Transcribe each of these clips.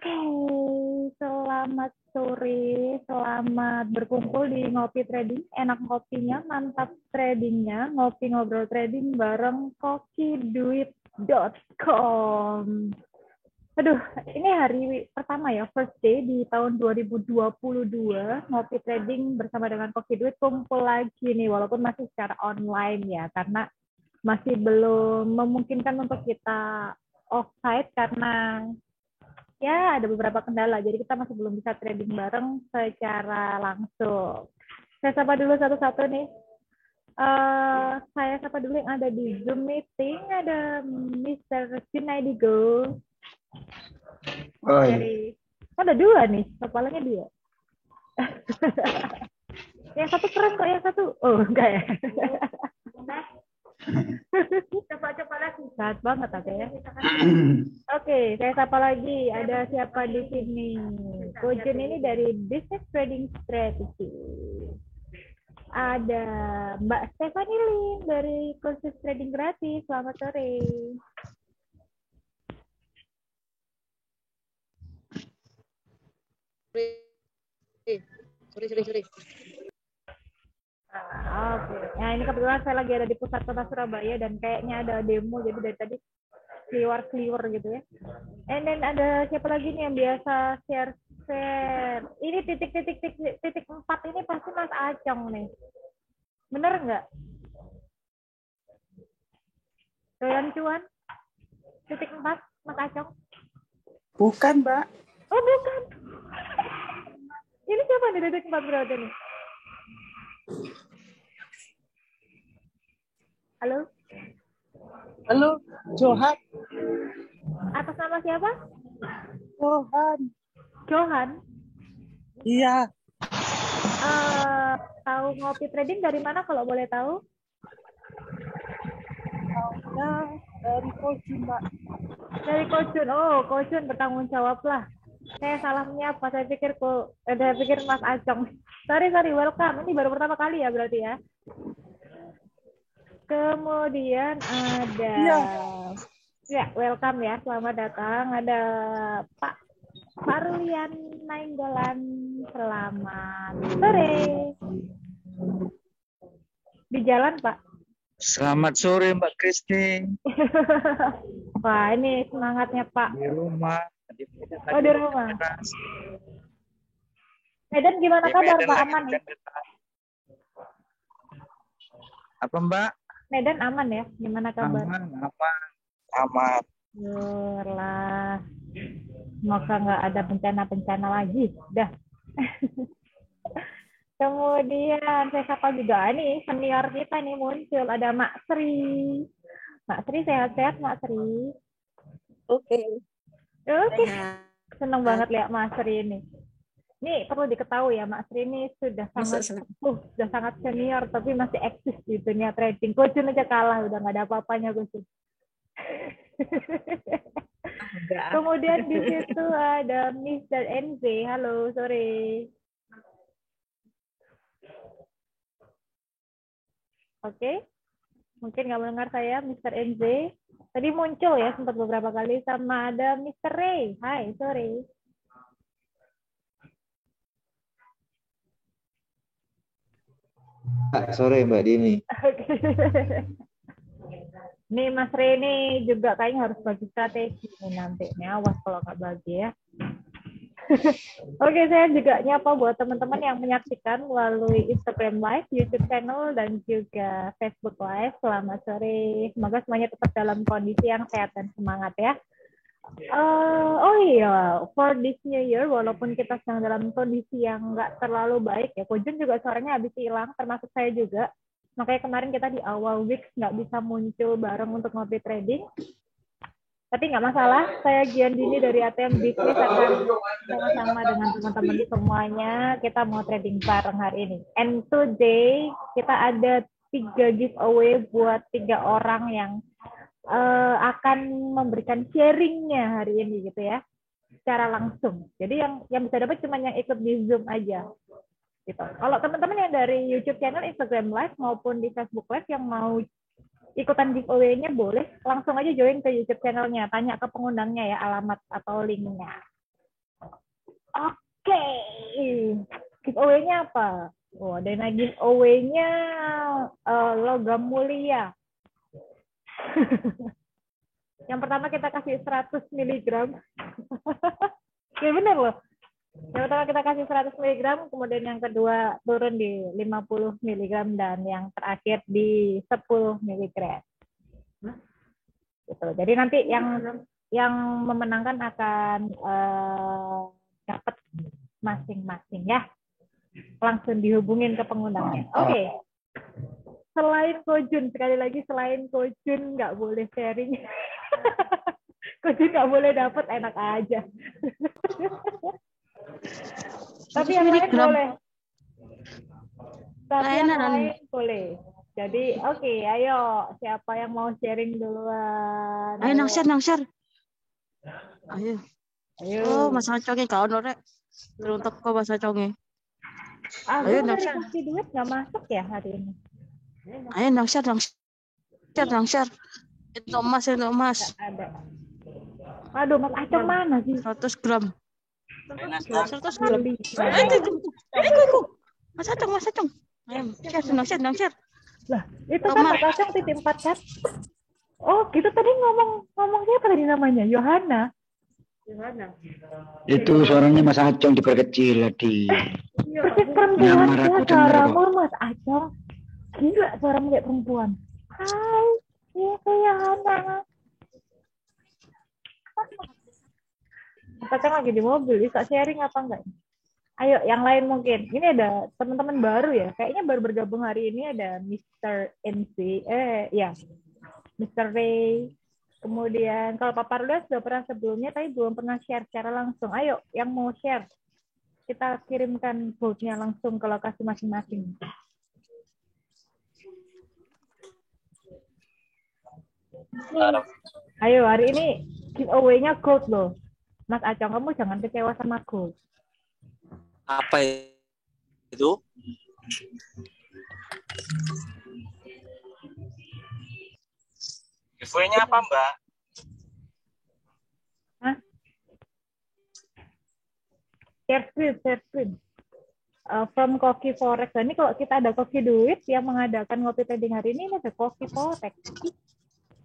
Oke, selamat sore, selamat berkumpul di Ngopi Trading. Enak kopinya, mantap tradingnya, ngopi ngobrol trading bareng kokiduit.com. Aduh, ini hari pertama ya, first day di tahun 2022, Ngopi Trading bersama dengan Koki Duit kumpul lagi nih, walaupun masih secara online ya, karena masih belum memungkinkan untuk kita offsite karena ya ada beberapa kendala, jadi kita masih belum bisa trading bareng secara langsung. Saya sapa dulu satu-satu nih. Saya sapa dulu yang ada di Zoom meeting, ada Mr. Junaidigo. Dari, ada dua nih, kepalanya dua. Yang satu keren kok, yang satu, oh enggak ya. Coba lagi, saat banget ada ya. Oke, saya sapa lagi. Ada siapa di sini? Kojun ini dari Business Trading Strategy. Ada Mbak Stephanie Lim dari kursus trading gratis. Selamat sore. Sorry. Oke. Nah, ini kebetulan saya lagi ada di pusat kota Surabaya dan kayaknya ada demo, jadi dari tadi keluar gitu ya. And then ada siapa lagi nih yang biasa share. Ini titik 4 ini pasti Mas Acong nih. Bener nggak? Doyan cuan? Titik 4, Mas Acong? Bukan, Mbak. Oh, bukan. Ini siapa nih titik 4 berarti nih? Halo? Halo, Johan. Atas nama siapa? Johan? Iya. Tahu Ngopi Trading dari mana kalau boleh tahu? Taunya dari Kojun, Mbak. Dari Kojun. Oh, Kojun bertanggung jawab lah. Saya salah menyapa. Saya pikir Mas Acong. Sorry, welcome. Ini baru pertama kali ya berarti ya. Kemudian ada ya, welcome ya. Selamat datang. Ada Pak Farlian Nainggolan. Selamat sore. Di jalan, Pak. Selamat sore, Mbak Kristi. Wah, ini semangatnya, Pak. Di rumah. Oh, di rumah. Medan gimana kabar, Pak? Aman ya? Apa, Mbak? Medan aman ya? Gimana kabar? Aman. Syukurlah. Semoga nggak ada bencana-bencana lagi. Dah. Kemudian saya sapa juga nih senior kita nih muncul, ada Mak Sri. Mak Sri sehat-sehat, Mak Sri. Oke. Senang banget lihat Mak Sri ini. Nih perlu diketahui ya, Mak Sri ini sudah sangat senior tapi masih eksis di dunia trading. Kojun aja kalah, udah nggak ada apa-apanya Kojun. Kemudian di situ ada Mr. NZ. Halo, sore. Oke, mungkin nggak mendengar saya, Mr. NZ. Tadi muncul ya, sempat beberapa kali. Sama ada Mr. Ray. Hai, sore. Sore Mbak Dini. Nih Mas Ray ini juga kayaknya harus bagi strategi nih nanti. Nih, awas kalau nggak bagi ya. Oke, saya juga nyapa buat teman-teman yang menyaksikan melalui Instagram Live, YouTube channel, dan juga Facebook Live. Selamat sore. Semoga semuanya tetap dalam kondisi yang sehat dan semangat ya. Oh iya, for this new year, walaupun kita sedang dalam kondisi yang nggak terlalu baik ya, Kojun juga suaranya habis hilang, termasuk saya juga. Makanya kemarin kita di awal week nggak bisa muncul bareng untuk ngopi trading. Tapi nggak masalah, saya Gian Dini dari ATM Bisnis akan sama-sama dengan teman-teman semuanya, kita mau trading bareng hari ini. And today, kita ada 3 giveaway buat 3 orang yang akan memberikan sharingnya hari ini gitu ya, secara langsung. Jadi yang bisa dapat cuma yang ikut di Zoom aja. Gitu. Kalau teman-teman yang dari YouTube channel, Instagram Live maupun di Facebook Live yang mau ikutan giveaway-nya boleh langsung aja join ke YouTube channelnya, tanya ke pengundangnya ya alamat atau linknya. Oke. Giveaway-nya apa? Oh, ada yang giveaway-nya logam mulia. Yang pertama kita kasih 100 mg. Ya benar loh. Yang pertama kita kasih 100 mg, kemudian yang kedua turun di 50 mg, dan yang terakhir di 10 mg. Gitu. Jadi nanti yang memenangkan akan dapat masing-masing ya. Langsung dihubungin ke pengundangnya. Oke. Selain Kojun, sekali lagi selain Kojun nggak boleh sharing. Kojun nggak boleh dapat, enak aja. Tapi yang lain boleh. Tapi yang lain boleh. Jadi oke, ayo siapa yang mau sharing duluan? Ayo nang-share. Ayo. Oh, Mas Acongnya kawan orek. Teruntuk kok Mas Acongnya. Ayo nang-share. Kasih duit nggak masuk ya hari ini? Ayo nang-share. Itu Mas. Ada. Aduh, Mas Acong mana sih? 100 gram. 100 gram. Ayo, Mas Acong. Ayo, nang-share. Lah, itu kan Mas Acong titip 4 chat. Oh, kita tadi ngomong siapa tadi namanya? Yohana. Itu suaranya Mas Acong diperkecil tadi. Persis perempuan ya suaramu, Mas Acong. Gila suaramu kayak perempuan. Hai, iya kayak Yohana. Mas Acong lagi di mobil, bisa sharing apa enggak? Ayo, yang lain mungkin. Ini ada teman-teman baru ya. Kayaknya baru bergabung hari ini ada Mr. NC. Mr. Ray. Kemudian kalau Papa Ruda sudah pernah sebelumnya, tapi belum pernah share secara langsung. Ayo, yang mau share. Kita kirimkan vote-nya langsung ke lokasi masing-masing. Ayo, hari ini giveaway-nya gold loh. Mas Acong, kamu jangan kecewa sama gold. Apa itu? Giveaway-nya apa, Mbak? Hah? Share screen. From Koki Forex. Ini kalau kita ada Koki Duit yang mengadakan ngopi trading hari ini ada Koki Forex.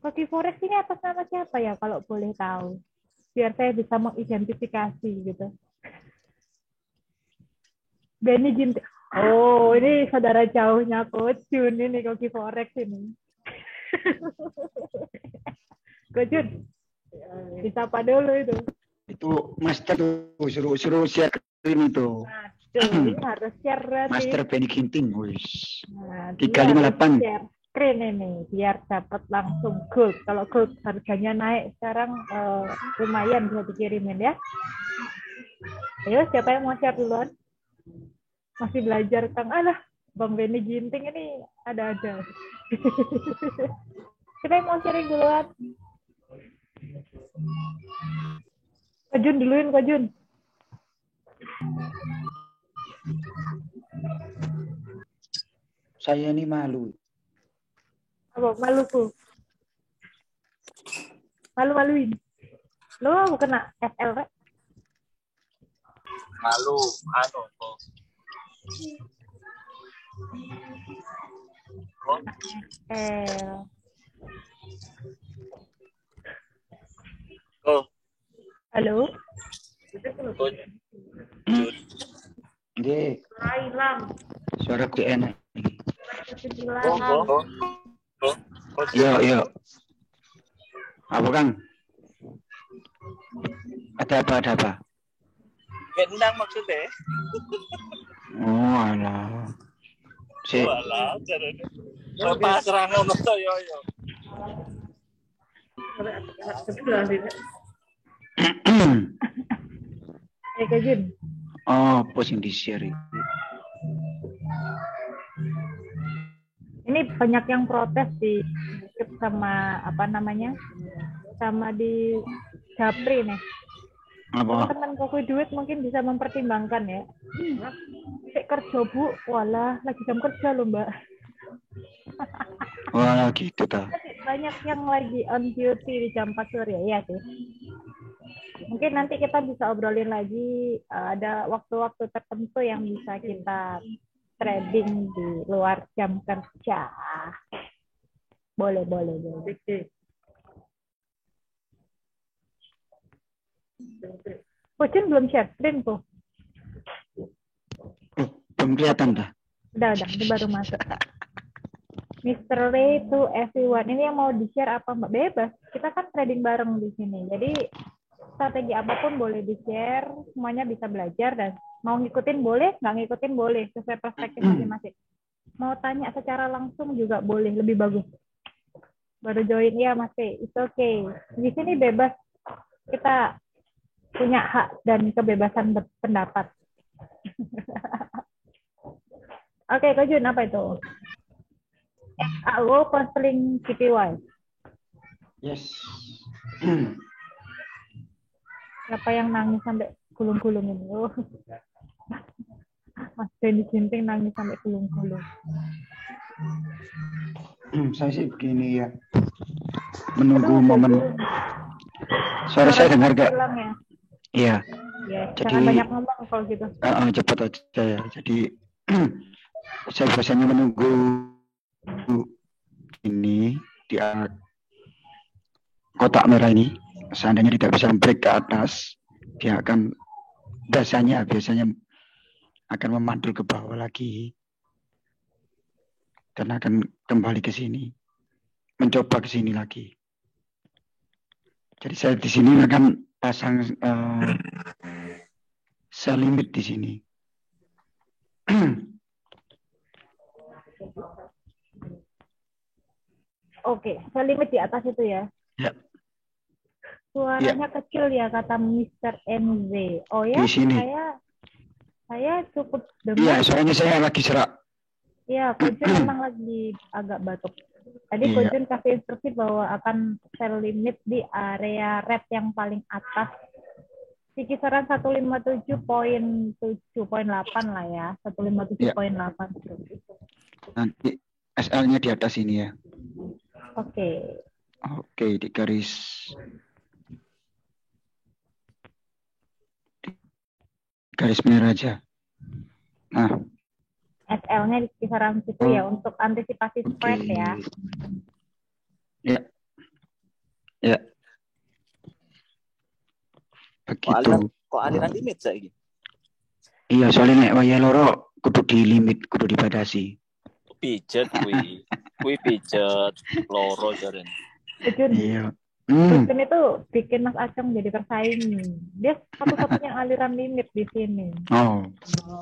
Koki Forex ini atas nama siapa ya kalau boleh tahu? Biar saya bisa mengidentifikasi gitu. Benny Ginting. Oh, ini saudara jauhnya Coach Jun ini Koki Forex ini. Coach Jun, disapa dulu itu. Itu Master tuh suruh share screen itu. Aduh, harus share berarti. Master Benny Ginting, wis. Nah, 358. Share screen ini biar dapat langsung gold. Kalau gold harganya naik sekarang lumayan bisa dikirimin ya. Ayo, siapa yang mau share duluan? Masih belajar Kang. Alah, Bang Benny Ginting ini ada-ada. Siapa yang mau sharing duluan? Kajun duluin, Kajun. Saya ini malu. Apa? Maluku. Malu-maluin. Lo kena SL, Rek? Malu, Halo. Nggih. Suara ku enak. Yo. Apa Kang? Ada apa? Gendang maksudnya. Oh, alah. Walah, jarane. Pasrah ngono to yo. Kajun. Oh, posing di share. Ini banyak yang protes di sama sama di Japri nih. Teman-teman Koki Duit mungkin bisa mempertimbangkan ya. Kerja Bu, walah lagi jam kerja loh Mbak. Wah gitu ta. Banyak yang lagi on duty di jam 4 sore ya sih. Mungkin nanti kita bisa obrolin lagi, ada waktu-waktu tertentu yang bisa kita trading di luar jam kerja. Boleh. Kucing belum share screen tuh. Oh, belum kelihatan dah. Udah, ini baru masuk. Mr. Ray to everyone. Ini yang mau di-share apa Mbak? Bebas. Kita kan trading bareng di sini. Jadi strategi apapun boleh di-share, semuanya bisa belajar dan mau ngikutin boleh, nggak ngikutin boleh, sesuai perspektif masing-masing. Mau tanya secara langsung juga boleh, lebih bagus. Baru join ya Mas P, it's okay. Di sini bebas, kita punya hak dan kebebasan berpendapat. Oke, Ko Jun, apa itu? FAO Counseling CPY. Yes. Siapa yang nangis sampai gulung-gulung ini? Oh. Mas Denny Ginting nangis sampai gulung-gulung. Saya sih begini ya. Menunggu momen. Suara saya dengar gak? Ya? Iya. Ya, jadi jangan banyak ngomong kalau gitu. Cepat aja ya. Jadi saya biasanya menunggu ini di kotak merah ini. Seandainya tidak bisa break ke atas, dia akan biasanya akan memantul ke bawah lagi dan akan kembali ke sini, mencoba ke sini lagi. Jadi saya di sini akan pasang sell limit di sini. Oke, sell limit di atas itu ya. Ya. Suaranya kecil ya kata Mr. NZ. Oh ya, di sini. Saya cukup dengar. Iya, soalnya saya lagi serak. Iya, Ko Jun memang lagi agak batuk. Tadi Ko Jun kasih instruksi bahwa akan sell limit di area red yang paling atas. Di kisaran 157.7.8 lah ya. 157.8. Nanti SL-nya di atas ini ya. Oke. Oke, di garis merah aja. Nah, SL-nya di kisaran situ ya untuk antisipasi spread ya. Ya. Begitu. Kok aliran limit saiki? Iya, soalnya nek waya loro kudu di limit, kudu dibatasi. Pijet kuwi pijet loro jaren. Iya. Kucing itu bikin Mas Acong jadi tersaingi. Dia satu-satunya aliran limit di sini. Oh.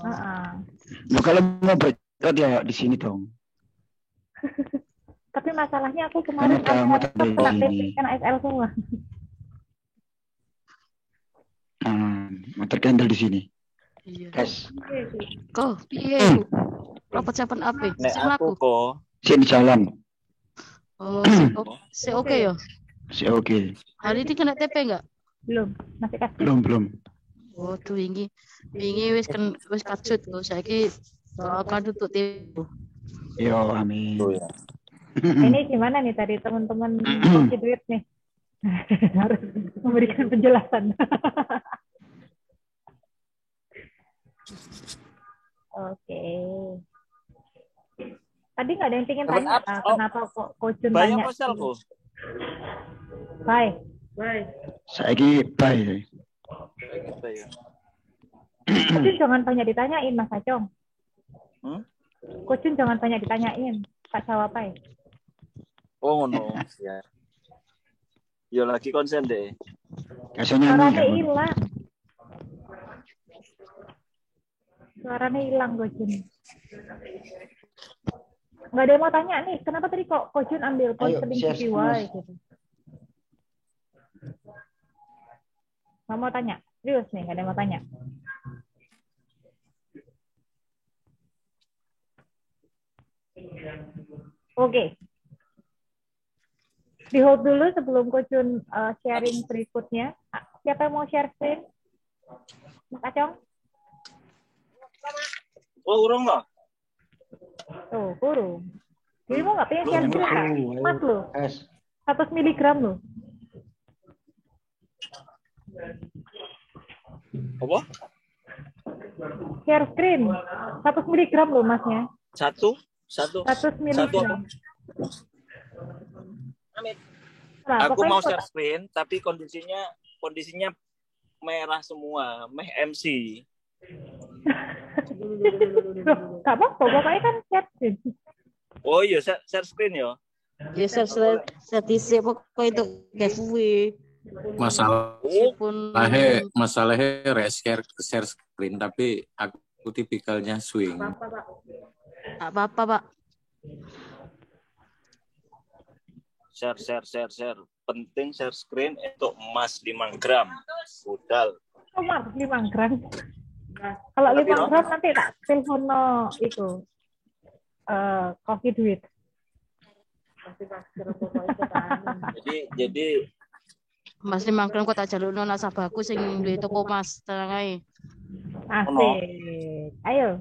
Nah, kalau mau berangkat ya di sini dong. Tapi masalahnya aku kemarin kena SL semua. Motor candle di sini. Iya. Tes. Kok piye? Rapat siapan apa? Nek aku kok sini jalan. Oh, oke ya? Si oke. Hari ini kena TP enggak? Belum, masih kasih. Belum. Oh, tuh wingi wis kacut tuh. Saiki akan tutup TP. Yo, amin. Ini gimana nih tadi teman-teman kasih duit nih? Harus memberikan penjelasan. Oke. Tadi nggak ada yang ingin tanya kenapa kok Ko Jun tanya? Bye. Saiki bye. Ko Jun jangan banyak ditanyain Mas Acong. Ko Jun jangan banyak ditanyain. Pak Cawapai. Oh no, ya. Yo lagi konsen deh. Suaranya hilang. Suaranya hilang Ko Jun. Nggak ada yang mau tanya nih, kenapa tadi kok Ko Jun ambil counseling CPY gitu? Nggak mau tanya? Serius nih, nggak ada yang mau tanya. Oke. Di hold dulu sebelum Ko Jun sharing berikutnya. Siapa yang mau share screen? Mas Acong? Oh, urung loh. Tuh, kurung. Jadi mau nggak pengen share screen kan? Mas lo. 100 miligram lo. Apa? Share screen. 100 miligram loh masnya. Satu 100 apa? miligram. Nah, Aku pokoknya mau share screen, tapi kondisinya merah semua, MC. Gak apa-apa, pokoknya kan share screen. Oh iya, share screen ya. Ya sertisi pokoknya itu giveaway. Masalahnya share screen, tapi aku tipikalnya swing. Apa-apa, Pak. Share. Penting share screen untuk emas 5 gram. Budal. Emas 5 gram. Kalau 5 gram nanti tak telepon itu. Kopi duit. Jadi Mas 5 gram kok tak jalukno nasabahku sing duwe toko Mas, tenang ae. Asik. Ayo.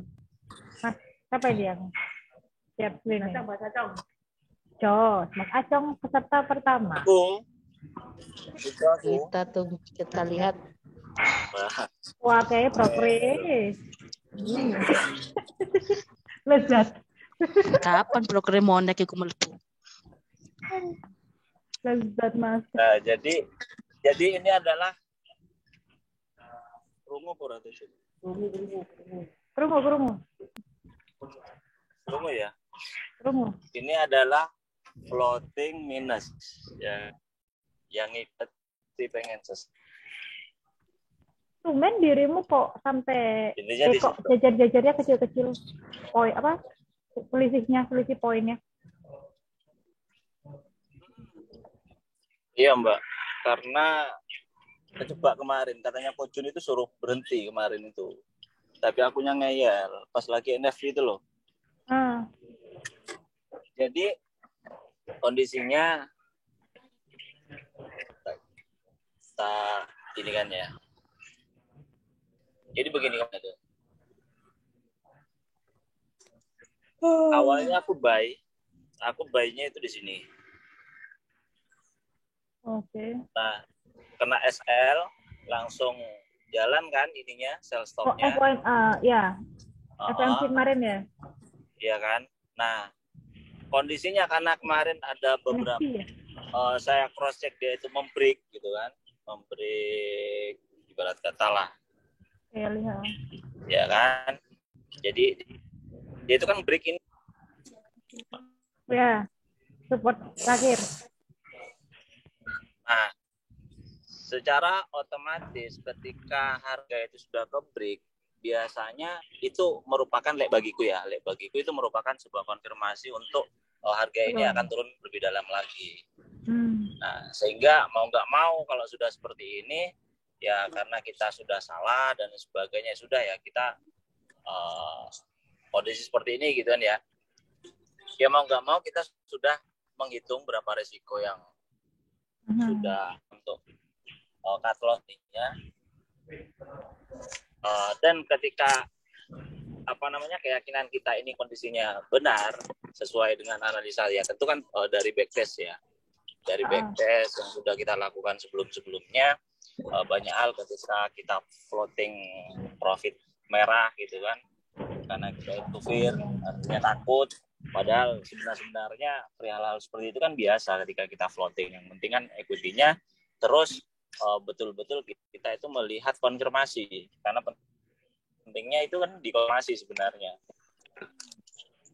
Mas, siapa yang siap screen? Jos, Mas Acong peserta pertama. Kita lihat. Wah, kayaknya progres. Lezat. Kapan broker mau naik iku mlebu? Lezat, Mas. Nah, jadi ini adalah rungu ya. Rungu. Ini adalah floating minus ya, yang ikut pengen Tumen dirimu kok sampai kok situ. jajar-jajarnya kecil-kecil. Poin apa? Selisih poinnya. Iya, Mbak. Karena kejebak kemarin katanya Coach Jun itu suruh berhenti kemarin itu. Tapi akunya ngeyel pas lagi NFT itu loh. Jadi kondisinya ini kan ya. Jadi begini kan itu. Awalnya aku buy-nya itu di sini. Oke. Nah, kena SL langsung jalan kan ininya sell stop-nya. Ya. FMC kemarin ya. Iya kan. Nah, kondisinya karena kemarin ada beberapa saya cross check dia itu membreak gitu kan. Membreak ibarat kata lah. Iya, lihat. Ya kan. Jadi dia itu kan break ini. Ya. Support terakhir. Nah, secara otomatis ketika harga itu sudah ke break, biasanya itu merupakan lek bagiku itu merupakan sebuah konfirmasi untuk harga ini akan turun lebih dalam lagi. Nah, sehingga mau nggak mau kalau sudah seperti ini ya karena kita sudah salah dan sebagainya sudah ya kita kondisi seperti ini gitu kan ya. Ya mau nggak mau kita sudah menghitung berapa resiko yang sudah untuk cut loss-nya. Dan ketika keyakinan kita ini kondisinya benar sesuai dengan analisa ya tentu kan dari backtest ya, dari backtest yang sudah kita lakukan sebelumnya banyak hal ketika kita floating profit merah gitu kan karena kita itu fear artinya takut, padahal sebenarnya hal-hal seperti itu kan biasa ketika kita floating. Yang penting kan equity-nya terus betul-betul kita itu melihat konfirmasi karena pentingnya itu kan di konfirmasi sebenarnya.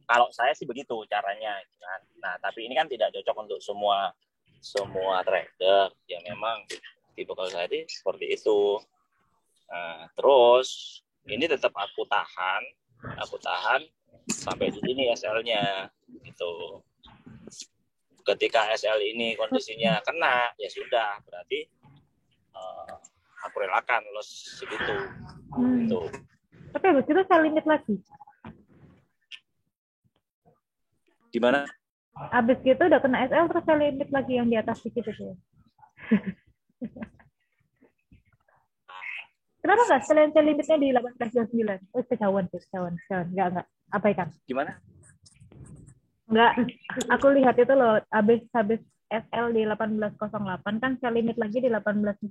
Kalau saya sih begitu caranya kan. Nah, tapi ini kan tidak cocok untuk semua trader. Ya memang tipe kalau saya ini seperti itu. Nah, terus ini tetap aku tahan sampai di sini SL-nya gitu. Ketika SL ini kondisinya kena ya sudah berarti aku relakan loss segitu. Gitu. Tapi habis itu saya limit lagi. Gimana? Habis gitu udah kena SL terus saya limit lagi yang di atas dikit itu. Kenapa nggak sekalian saya limitnya di 18.29? Oh, kejauhan. Enggak. Abaikan. Gimana? Enggak. Aku lihat itu loh, habis SL di 18.08 kan saya limit lagi di 18.14.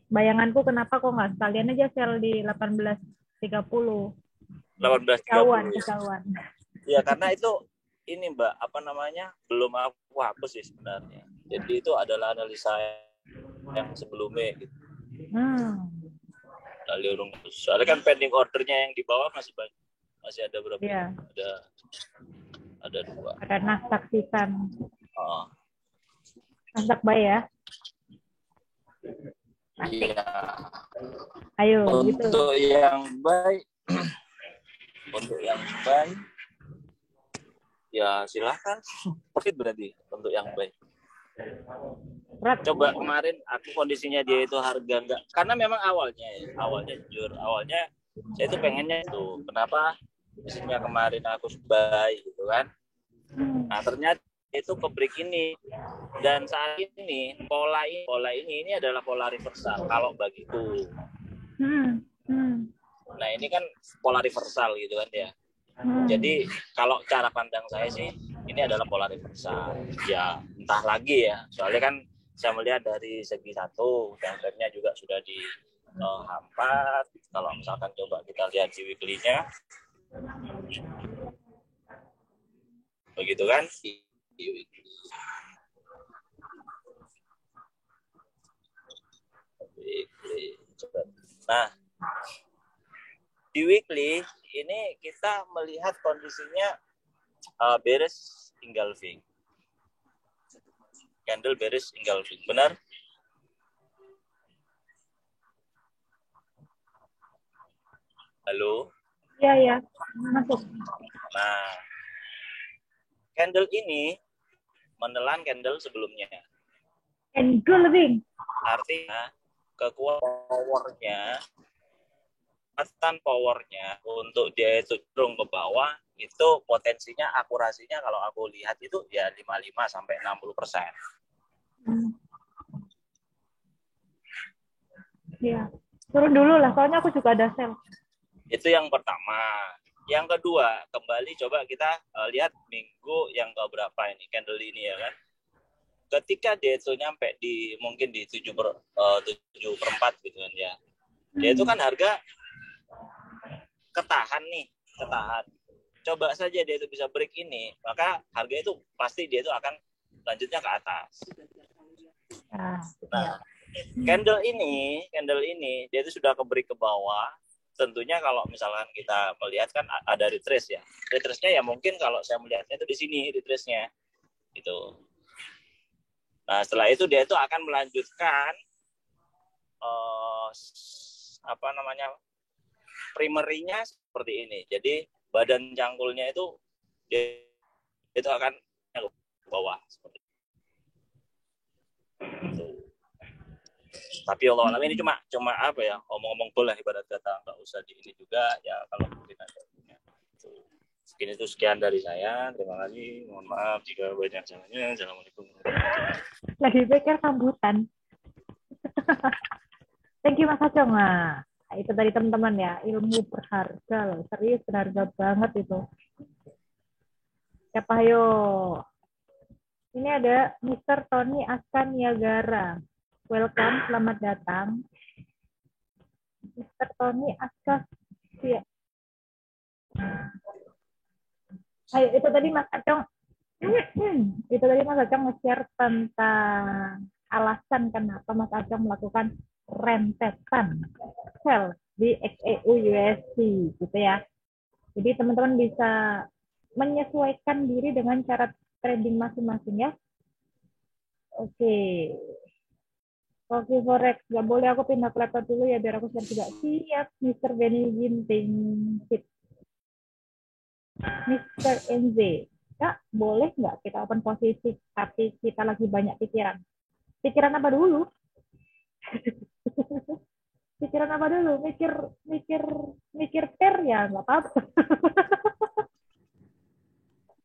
Bayanganku kenapa kok nggak sekalian aja sel di 18.30. 18.30 kejauhan. Ya karena itu ini Mbak, apa namanya, belum aku hapus sih sebenarnya. Jadi itu adalah analisa yang sebelumnya gitu. Soalnya kan pending ordernya yang di bawah masih banyak, masih ada berapa? Iya. Ada 2. Ada Nasdaq Titan. Oh. Nasdaq Buy ya. Iya. Ayo untuk gitu. Untuk yang buy ya silakan profit berarti untuk yang buy. Coba kemarin aku kondisinya dia itu harga enggak, karena memang awalnya saya itu pengennya itu kenapa misalnya kemarin aku buy gitu kan. Nah ternyata itu ke break ini, dan saat ini pola ini adalah pola reversal kalau bagiku. Nah ini kan pola reversal gitu kan ya. Jadi kalau cara pandang saya sih ini adalah pola reversal. Ya entah lagi ya. Soalnya kan saya melihat dari segi satu, downtrendnya juga sudah di hampat. Kalau misalkan coba kita lihat di weekly-nya, begitu kan? Di weekly. Nah, di weekly ini kita melihat kondisinya bearish engulfing. Candle bearish engulfing. Benar? Halo? Iya. Masuk. Nah, candle ini menelan candle sebelumnya. Engulfing. Artinya kekuatan powernya untuk dia itu cenderung ke bawah itu potensinya, akurasinya kalau aku lihat itu ya 55 sampai 60%. Iya. Turun dulu lah, soalnya aku juga ada sell. Itu yang pertama. Yang kedua, kembali coba kita lihat minggu yang keberapa ini, candle ini ya kan. Ketika dia itu nyampe di mungkin di 7/4 gitu kan ya. Dia itu kan harga ketahan. Coba saja dia itu bisa break ini, maka harga itu pasti dia itu akan lanjutnya ke atas. Nah, candle ini dia itu sudah ke break ke bawah. Tentunya kalau misalkan kita melihat kan ada retrace ya. Retrace-nya ya mungkin kalau saya melihatnya itu di sini retrace-nya. Gitu. Nah, setelah itu dia itu akan melanjutkan primary-nya seperti ini. Jadi badan cangkulnya itu dia itu akan ke bawah seperti itu. Tapi Allah alam ini cuma apa ya, omong-omong boleh ibarat kata, nggak usah di ini juga ya kalau mungkin ada. Mungkin itu sekian dari saya. Terima kasih. Mohon maaf jika banyak salahnya. Assalamualaikum warahmatullahi wabarakatuh. Lagi pikir sambutan. Thank you Mas Acong. Nah, itu tadi teman-teman ya, ilmu berharga loh. Serius berharga banget itu. Siapa yo? Ini ada Mr. Tony Askan Niagara. Welcome, selamat datang. Mr. Tony Askan. Ya. Ayo, itu tadi Mas Acong. Itu tadi Mas Acong nge-share tentang alasan kenapa Mas Acong melakukan rentetan sell di XEU USD gitu ya. Jadi teman-teman bisa menyesuaikan diri dengan cara trading masing-masing ya. Oke. Forex, nggak boleh aku pindah ke laptop dulu ya biar aku share juga. Siap, Mr. Benny Ginting. Mr. NZ, Kak, boleh nggak kita open posisi tapi kita lagi banyak pikiran? Pikiran apa dulu? Pikiran apa dulu? Mikir per ya nggak apa-apa.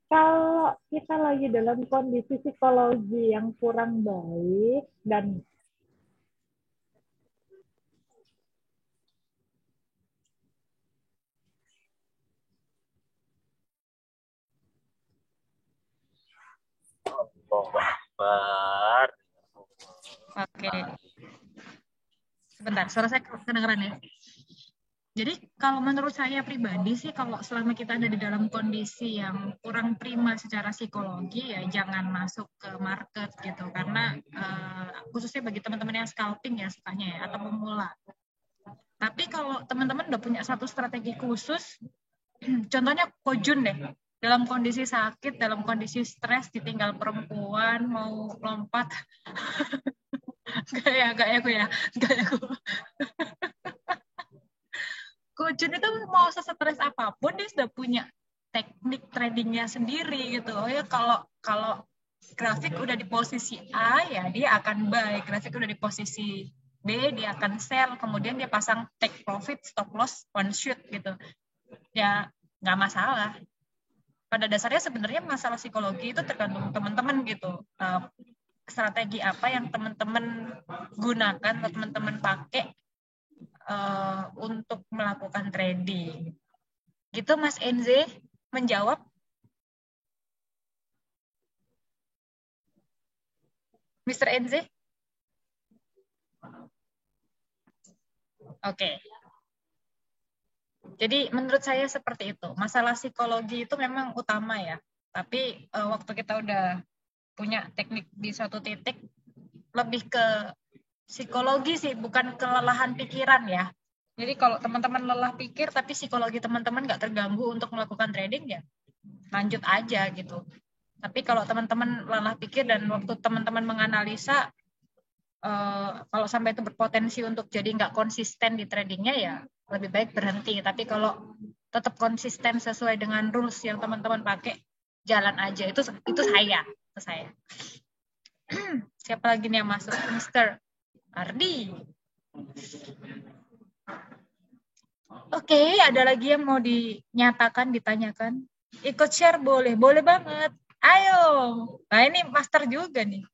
Kalau kita lagi dalam kondisi psikologi yang kurang baik dan Akbar. Oke. Sebentar, suara saya kedengeran ya. Jadi kalau menurut saya pribadi sih, kalau selama kita ada di dalam kondisi yang kurang prima secara psikologi, ya jangan masuk ke market gitu. Karena khususnya bagi teman-teman yang scalping ya sukanya ya, atau pemula. Tapi kalau teman-teman udah punya satu strategi khusus, contohnya Kojun deh, dalam kondisi sakit, dalam kondisi stres, ditinggal perempuan, mau lompat. Gak ya aku. Kojun itu mau sesetres apapun dia sudah punya teknik tradingnya sendiri gitu. Oh ya kalau grafik udah di posisi A ya dia akan buy, grafik udah di posisi B dia akan sell, kemudian dia pasang take profit, stop loss, one shoot gitu. Ya nggak masalah. Pada dasarnya sebenarnya masalah psikologi itu tergantung teman-teman gitu. Strategi apa yang teman-teman gunakan atau teman-teman pakai untuk melakukan trading. Gitu Mas Enze menjawab? Mr. Enze? Oke. Jadi menurut saya seperti itu. Masalah psikologi itu memang utama ya. Tapi waktu kita udah punya teknik di suatu titik, lebih ke psikologi sih, bukan kelelahan pikiran ya. Jadi kalau teman-teman lelah pikir tapi psikologi teman-teman nggak terganggu untuk melakukan trading ya lanjut aja gitu. Tapi kalau teman-teman lelah pikir dan waktu teman-teman menganalisa kalau sampai itu berpotensi untuk jadi nggak konsisten di tradingnya ya lebih baik berhenti. Tapi kalau tetap konsisten sesuai dengan rules yang teman-teman pakai, jalan aja. Itu saya. Siapa lagi nih yang masuk? Mr. Ardi. Oke, ada lagi yang mau dinyatakan, ditanyakan? Ikut share boleh banget. Ayo. Nah ini master juga nih.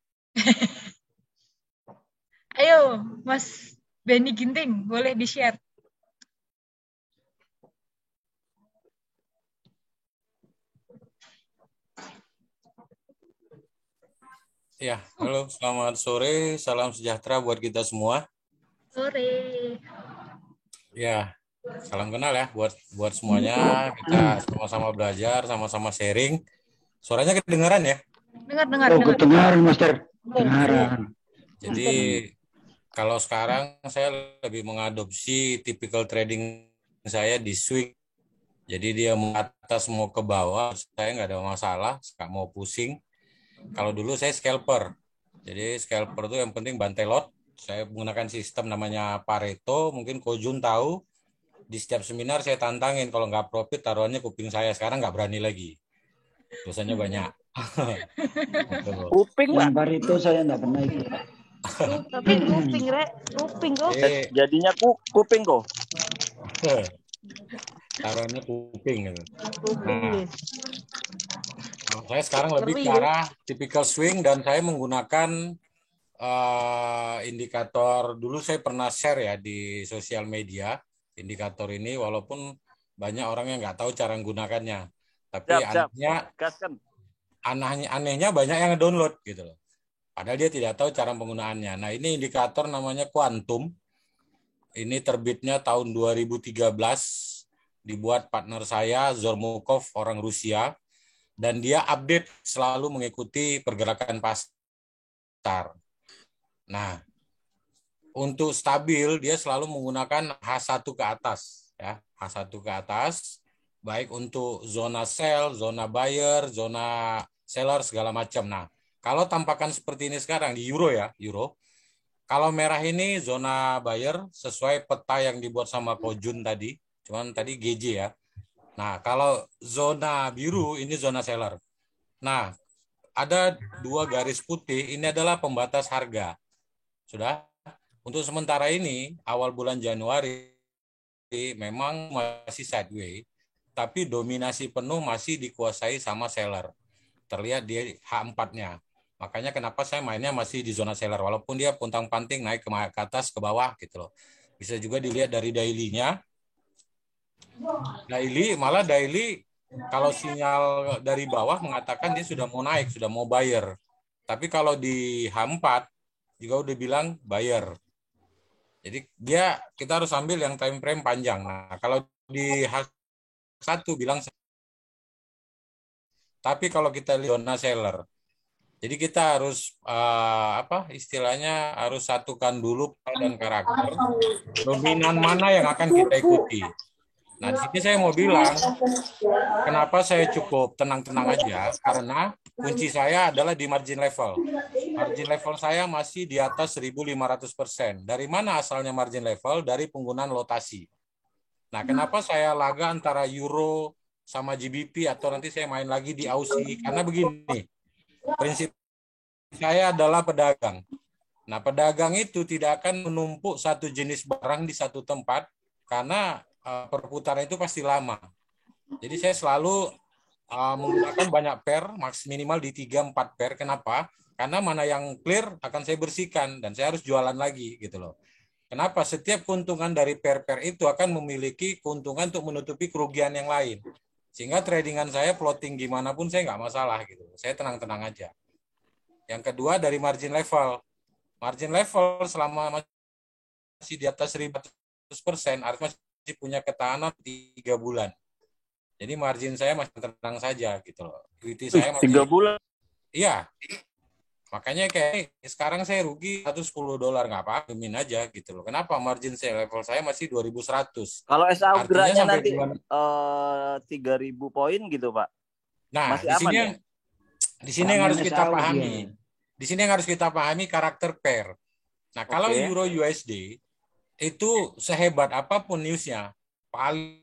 Ayo, Mas Benny Ginting, boleh di-share. Ya, halo, selamat sore, salam sejahtera buat kita semua. Sore. Ya, salam kenal ya buat semuanya. Kita sama-sama belajar, sama-sama sharing. Suaranya kedengaran ya? Dengar. Kedengaran, Master. Kedengaran. Jadi kalau sekarang saya lebih mengadopsi typical trading saya di swing. Jadi dia mau ke atas mau ke bawah, saya nggak ada masalah, nggak mau pusing. Kalau dulu saya scalper. Jadi scalper itu yang penting bantai lot. Saya menggunakan sistem namanya Pareto, mungkin Kojun tahu. Di setiap seminar saya tantangin, kalau nggak profit taruhannya kuping saya. Sekarang nggak berani lagi. Dosanya banyak. Kuping Yang Pareto saya nggak pernah ikut. Kuping kok. Jadinya kuping kok. Taruhannya kuping gitu. Kuping. Nah, saya sekarang lebih ke arah typical swing dan saya menggunakan indikator. Dulu saya pernah share ya di sosial media indikator ini, walaupun banyak orang yang nggak tahu cara menggunakannya. Tapi anehnya banyak yang ngedownload gitu loh. Padahal dia tidak tahu cara penggunaannya. Nah ini indikator namanya Quantum. Ini terbitnya tahun 2013. Dibuat partner saya Zormukov, orang Rusia. Dan dia update selalu mengikuti pergerakan pasar. Nah, untuk stabil dia selalu menggunakan H1 ke atas, ya, H1 ke atas, baik untuk zona sell, zona buyer, zona seller segala macam. Nah, kalau tampakan seperti ini sekarang di euro ya, euro. Kalau merah ini zona buyer sesuai peta yang dibuat sama Kojun tadi, cuman tadi GJ ya. Nah, kalau zona biru ini zona seller. Nah, ada 2 garis putih, ini adalah pembatas harga. Sudah? Untuk sementara ini, awal bulan Januari, memang masih sideways, tapi dominasi penuh masih dikuasai sama seller. Terlihat di H4-nya. Makanya kenapa saya mainnya masih di zona seller, walaupun dia puntang-panting naik ke atas, ke bawah gitu loh. Bisa juga dilihat dari daily-nya. Daily kalau sinyal dari bawah mengatakan dia sudah mau naik, sudah mau buyer. Tapi kalau di H4 juga udah bilang buyer. Jadi kita harus ambil yang time frame panjang. Nah, kalau di H1 bilang, tapi kalau kita lihat zona seller, jadi kita harus istilahnya harus satukan dulu dan karakter dominan mana yang akan kita ikuti. Nah, di sini saya mau bilang kenapa saya cukup tenang-tenang aja, karena kunci saya adalah di margin level. Margin level saya masih di atas 1.500%. Dari mana asalnya margin level? Dari penggunaan lotasi. Nah, kenapa saya laga antara euro sama GBP atau nanti saya main lagi di Aussie? Karena begini, prinsip saya adalah pedagang. Nah, pedagang itu tidak akan menumpuk satu jenis barang di satu tempat karena perputaran itu pasti lama. Jadi saya selalu menggunakan banyak pair, minimal di 3-4 pair. Kenapa? Karena mana yang clear akan saya bersihkan dan saya harus jualan lagi gitu loh. Kenapa? Setiap keuntungan dari pair-pair itu akan memiliki keuntungan untuk menutupi kerugian yang lain. Sehingga tradingan saya floating gimana pun saya nggak masalah gitu. Saya tenang-tenang aja. Yang kedua dari margin level. Margin level selama masih di atas 1.100%, artinya masih punya ketahanan 3 bulan. Jadi margin saya masih tenang saja gitu loh. Equity saya masih 3 bulan. Iya. Makanya kayak sekarang saya rugi $110, nggak apa-apa, min aja gitu loh. Kenapa? Margin saya level saya masih 2.100. Kalau SA upgrade-nya nanti 3.000 poin gitu, Pak. Nah, masih aman ya? Di sini yang harus kita pahami. Di sini yang harus kita pahami karakter pair. Nah, kalau Euro USD itu sehebat apapun newsnya, paling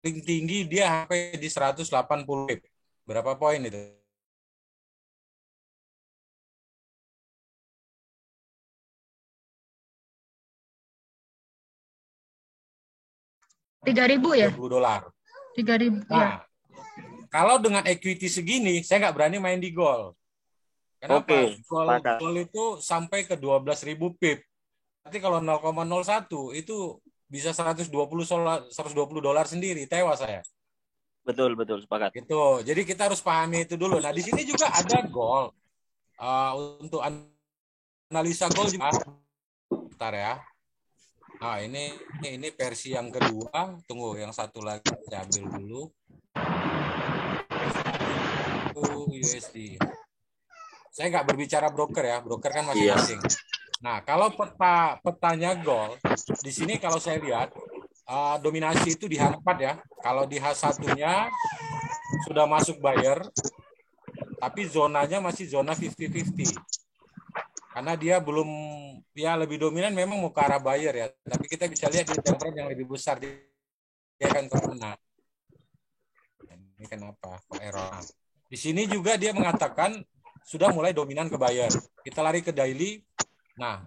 tinggi dia sampai di 180 pip. Berapa poin itu? 3.000 ya? $30. 3.000 nah, ya. Kalau dengan equity segini, saya nggak berani main di gold. Kenapa? Gold itu sampai ke 12.000 pip. Nanti kalau 0,01 itu bisa $120 sendiri, tewas saya. Betul, sepakat. Gitu. Jadi kita harus pahami itu dulu. Nah, di sini juga ada gold. Untuk analisa gold juga. Bentar ya. Nah, ini versi yang kedua. Tunggu, yang satu lagi saya ambil dulu. USD. Saya nggak berbicara broker ya. Broker kan masing-masing. Nah, kalau petanya gold, di sini kalau saya lihat, dominasi itu di H4 ya. Kalau di H1-nya sudah masuk buyer, tapi zonanya masih zona 50-50. Karena dia belum, ya lebih dominan memang mau ke arah buyer ya. Tapi kita bisa lihat di time frame yang lebih besar, dia akan kemana. Ini kenapa? Kok error? Di sini juga dia mengatakan sudah mulai dominan ke buyer. Kita lari ke daily. Nah,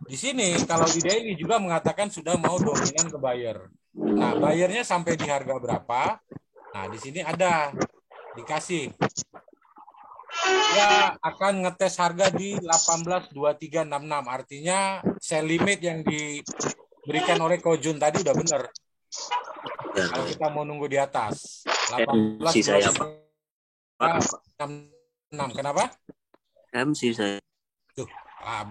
di sini kalau di daily juga mengatakan sudah mau dominan ke buyer. Nah, buyernya sampai di harga berapa? Nah, di sini ada dikasih. Dia akan ngetes harga di 18.2366. Artinya sell limit yang diberikan oleh Kojun tadi udah benar. Kalau kita mau nunggu di atas 18.2366. Kenapa? MC saya. Tuh,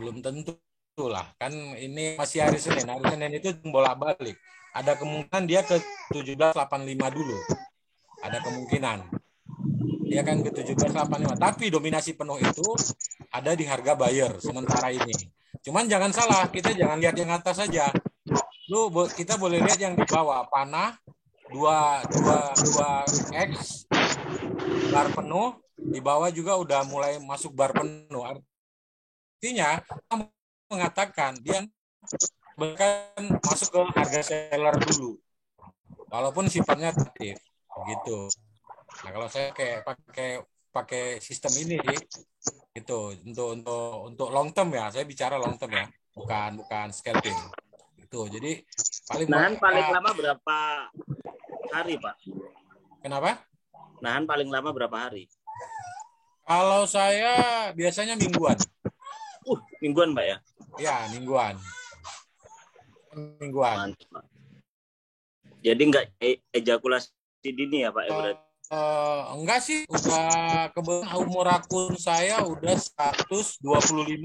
belum tentu lah. Kan ini masih hari Senin. Hari Senin itu bolak-balik. Ada kemungkinan dia ke 17.85 dulu. Ada kemungkinan. Dia akan ke 17.85. Tapi dominasi penuh itu ada di harga buyer sementara ini. Cuman jangan salah, kita jangan lihat yang atas saja. Kita boleh lihat yang di bawah. Panah 2x bar penuh, di bawah juga udah mulai masuk bar penuh. Artinya mengatakan dia bahkan masuk ke harga seller dulu. Walaupun sifatnya aktif begitu. Nah, kalau saya kayak pakai sistem ini sih, itu untuk long term ya. Saya bicara long term ya, bukan scalping. Itu. Jadi paling lama berapa hari, Pak? Kenapa? Nahan paling lama berapa hari? Kalau saya biasanya mingguan. Mingguan, Mbak ya? Ya, mingguan. Mantap. Jadi nggak ejakulasi dini ya, Pak? Enggak sih, udah kebetulan umur akun saya udah 125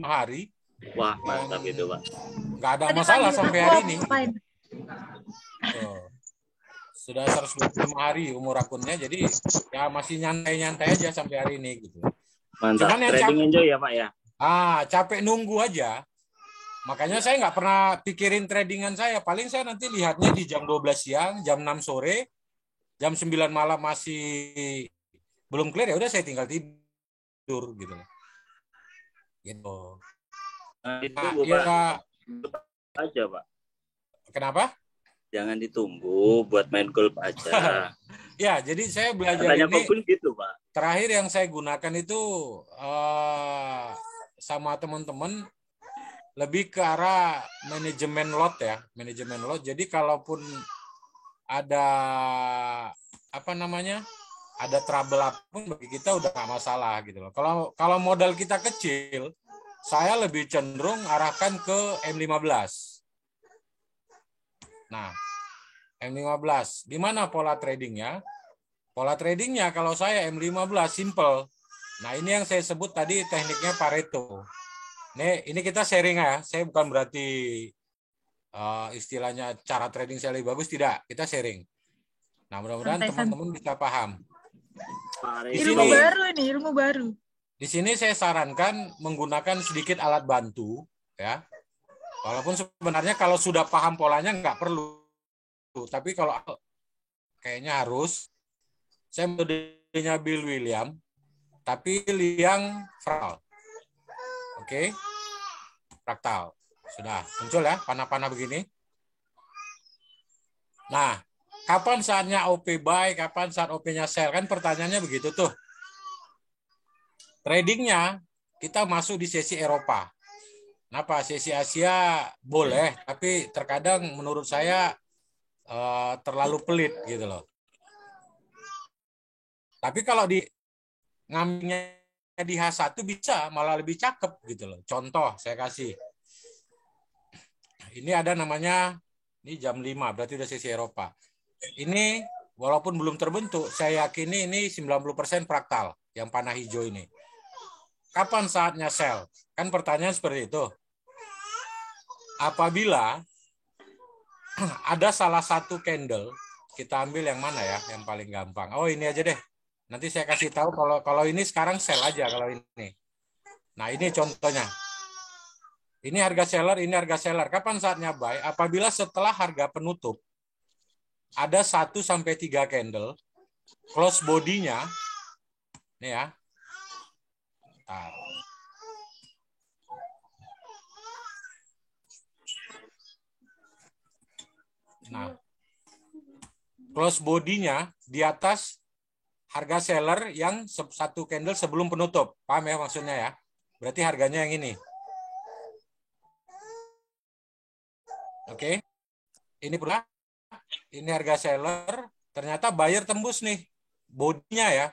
hari. Wah, mantap itu, Pak. Nggak ada Tadi masalah pagi sampai aku hari ini. ngapain? Tuh. Sudah 125 hari umur akunnya, jadi ya masih nyantai-nyantai aja sampai hari ini gitu. Mantap. Cuman yang Trading enjoy ya, Pak ya? capek nunggu aja. Makanya saya nggak pernah pikirin tradingan saya. Paling saya nanti lihatnya di jam 12 siang, jam 6 sore, jam 9 malam masih belum clear, ya udah saya tinggal tidur gitu. Gitu. Nah, itu ya, aja, Pak. Kenapa? Jangan ditunggu buat main golf aja. Ya, jadi saya belajar Katanya ini. pun gitu, Pak. Terakhir yang saya gunakan itu sama teman-teman lebih ke arah manajemen lot ya, manajemen lot. Jadi kalaupun ada ada trouble apapun bagi kita udah nggak masalah gitu loh. Kalau modal kita kecil, saya lebih cenderung arahkan ke M15. Nah, M15, di mana pola tradingnya? Pola tradingnya kalau saya M15 simple. Nah, ini yang saya sebut tadi tekniknya Pareto. Ini kita sharing ya. Saya bukan berarti istilahnya cara trading saya lebih bagus, tidak. Kita sharing. Nah, mudah-mudahan teman-teman bisa paham. Ilmu baru. Di sini saya sarankan menggunakan sedikit alat bantu ya. Walaupun sebenarnya kalau sudah paham polanya nggak perlu. Tapi kalau kayaknya harus. Saya metodenya Bill William, tapi yang fraktal. Oke. Fraktal. Sudah muncul ya panah-panah begini. Nah, kapan saatnya OP buy, kapan saat OP-nya sell? Kan pertanyaannya begitu tuh. Tradingnya kita masuk di sesi Eropa. Kenapa? Sesi Asia boleh, tapi terkadang menurut saya terlalu pelit gitu loh. Tapi kalau di ngambilnya di H1 bisa malah lebih cakep gitu loh. Contoh saya kasih. Ini ada namanya, ini jam 5, berarti udah sesi Eropa. Ini walaupun belum terbentuk, saya yakini ini 90% fraktal yang panah hijau ini. Kapan saatnya sell? Kan pertanyaan seperti itu. Apabila ada salah satu candle, kita ambil yang mana ya, yang paling gampang. Oh, ini aja deh. Nanti saya kasih tahu kalau ini sekarang sell aja kalau ini. Nah, ini contohnya. Ini harga seller, ini harga seller. Kapan saatnya buy? Apabila setelah harga penutup ada 1 sampai 3 candle, close body-nya ini ya. Nah, close body-nya di atas harga seller yang 1 candle sebelum penutup. Paham ya maksudnya ya? Berarti harganya yang ini. Oke. Ini pula. Ini harga seller. Ternyata buyer tembus nih. Body-nya ya.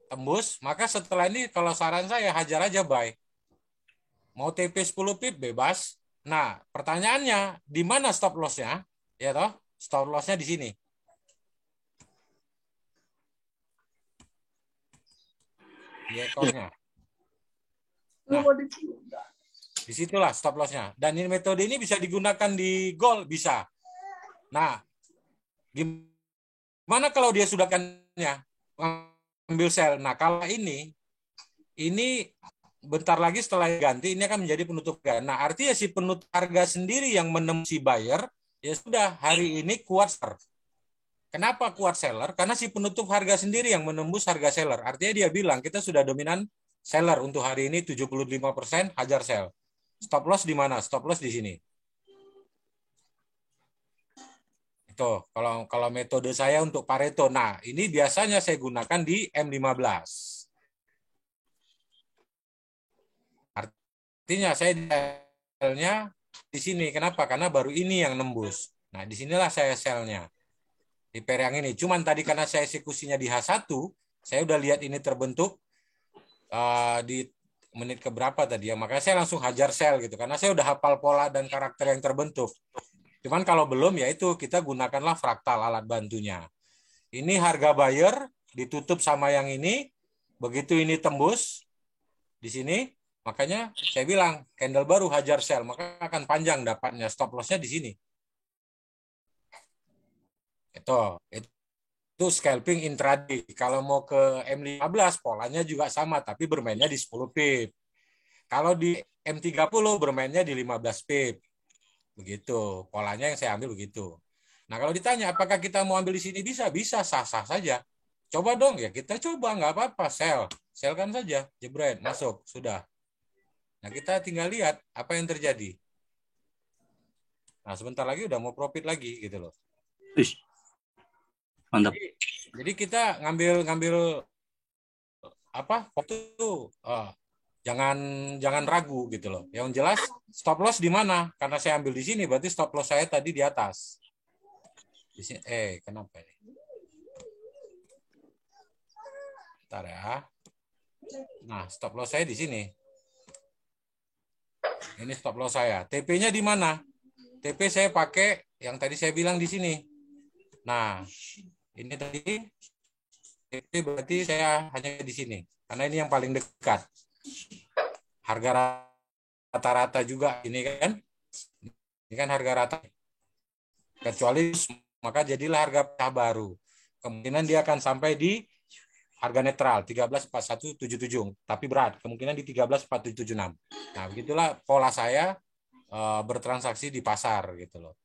Tembus. Maka setelah ini kalau saran saya hajar aja buy. Mau TP 10 pip bebas. Nah, pertanyaannya di mana stop loss-nya? Ya toh? Stop loss-nya di sini. Di ekornya. Nah, disitulah stop loss-nya. Dan ini metode ini bisa digunakan di gold, bisa. Nah, gimana kalau dia sudah kannya ambil sell? Nah, kalau ini bentar lagi setelah ganti, ini akan menjadi penutup harga. Nah, artinya si penutup harga sendiri yang menemukan si buyer, ya sudah, hari ini kuat seller. Kenapa kuat seller? Karena si penutup harga sendiri yang menembus harga seller. Artinya dia bilang, kita sudah dominan seller untuk hari ini 75%, hajar sell. Stop loss di mana? Stop loss di sini. Itu kalau metode saya untuk Pareto. Nah, ini biasanya saya gunakan di M15. Artinya saya sell-nya di sini. Kenapa? Karena baru ini yang nembus. Nah, disinilah saya sell-nya. Di pair yang ini. Cuman tadi karena saya eksekusinya di H1, saya udah lihat ini terbentuk di menit keberapa tadi ya. Makanya saya langsung hajar sell gitu. Karena saya udah hafal pola dan karakter yang terbentuk. Cuman kalau belum, ya itu kita gunakanlah fraktal alat bantunya. Ini harga buyer ditutup sama yang ini. Begitu ini tembus di sini, Makanya saya bilang candle baru hajar sell, maka akan panjang dapatnya. Stop loss-nya di sini. Itu scalping intraday. Kalau mau ke M15 polanya juga sama, tapi bermainnya di 10 pip. Kalau di M30 bermainnya di 15 pip. Begitu. Polanya yang saya ambil begitu. Nah, kalau ditanya apakah kita mau ambil di sini, bisa sah-sah saja. Coba dong, ya kita coba, nggak apa-apa, sell kan saja, jebret, masuk, sudah. Nah, kita tinggal lihat apa yang terjadi. Nah, sebentar lagi udah mau profit lagi gitu loh. Mantap. Jadi kita ngambil apa waktu itu jangan ragu gitu loh. Yang jelas stop loss di mana? Karena saya ambil di sini, berarti stop loss saya tadi di atas. Di sini, kenapa ini? Bentar ya. Nah, stop loss saya di sini. Ini stop loss saya. TP-nya di mana? TP saya pakai yang tadi saya bilang di sini. Nah, ini tadi TP berarti saya hanya di sini. Karena ini yang paling dekat. Harga rata-rata juga ini kan. Ini kan harga rata. Kecuali maka jadilah harga pecah baru. Kemungkinan dia akan sampai di harga netral 13.4177, tapi berat kemungkinan di 13.4776. Nah, begitulah pola saya bertransaksi di pasar gitu loh.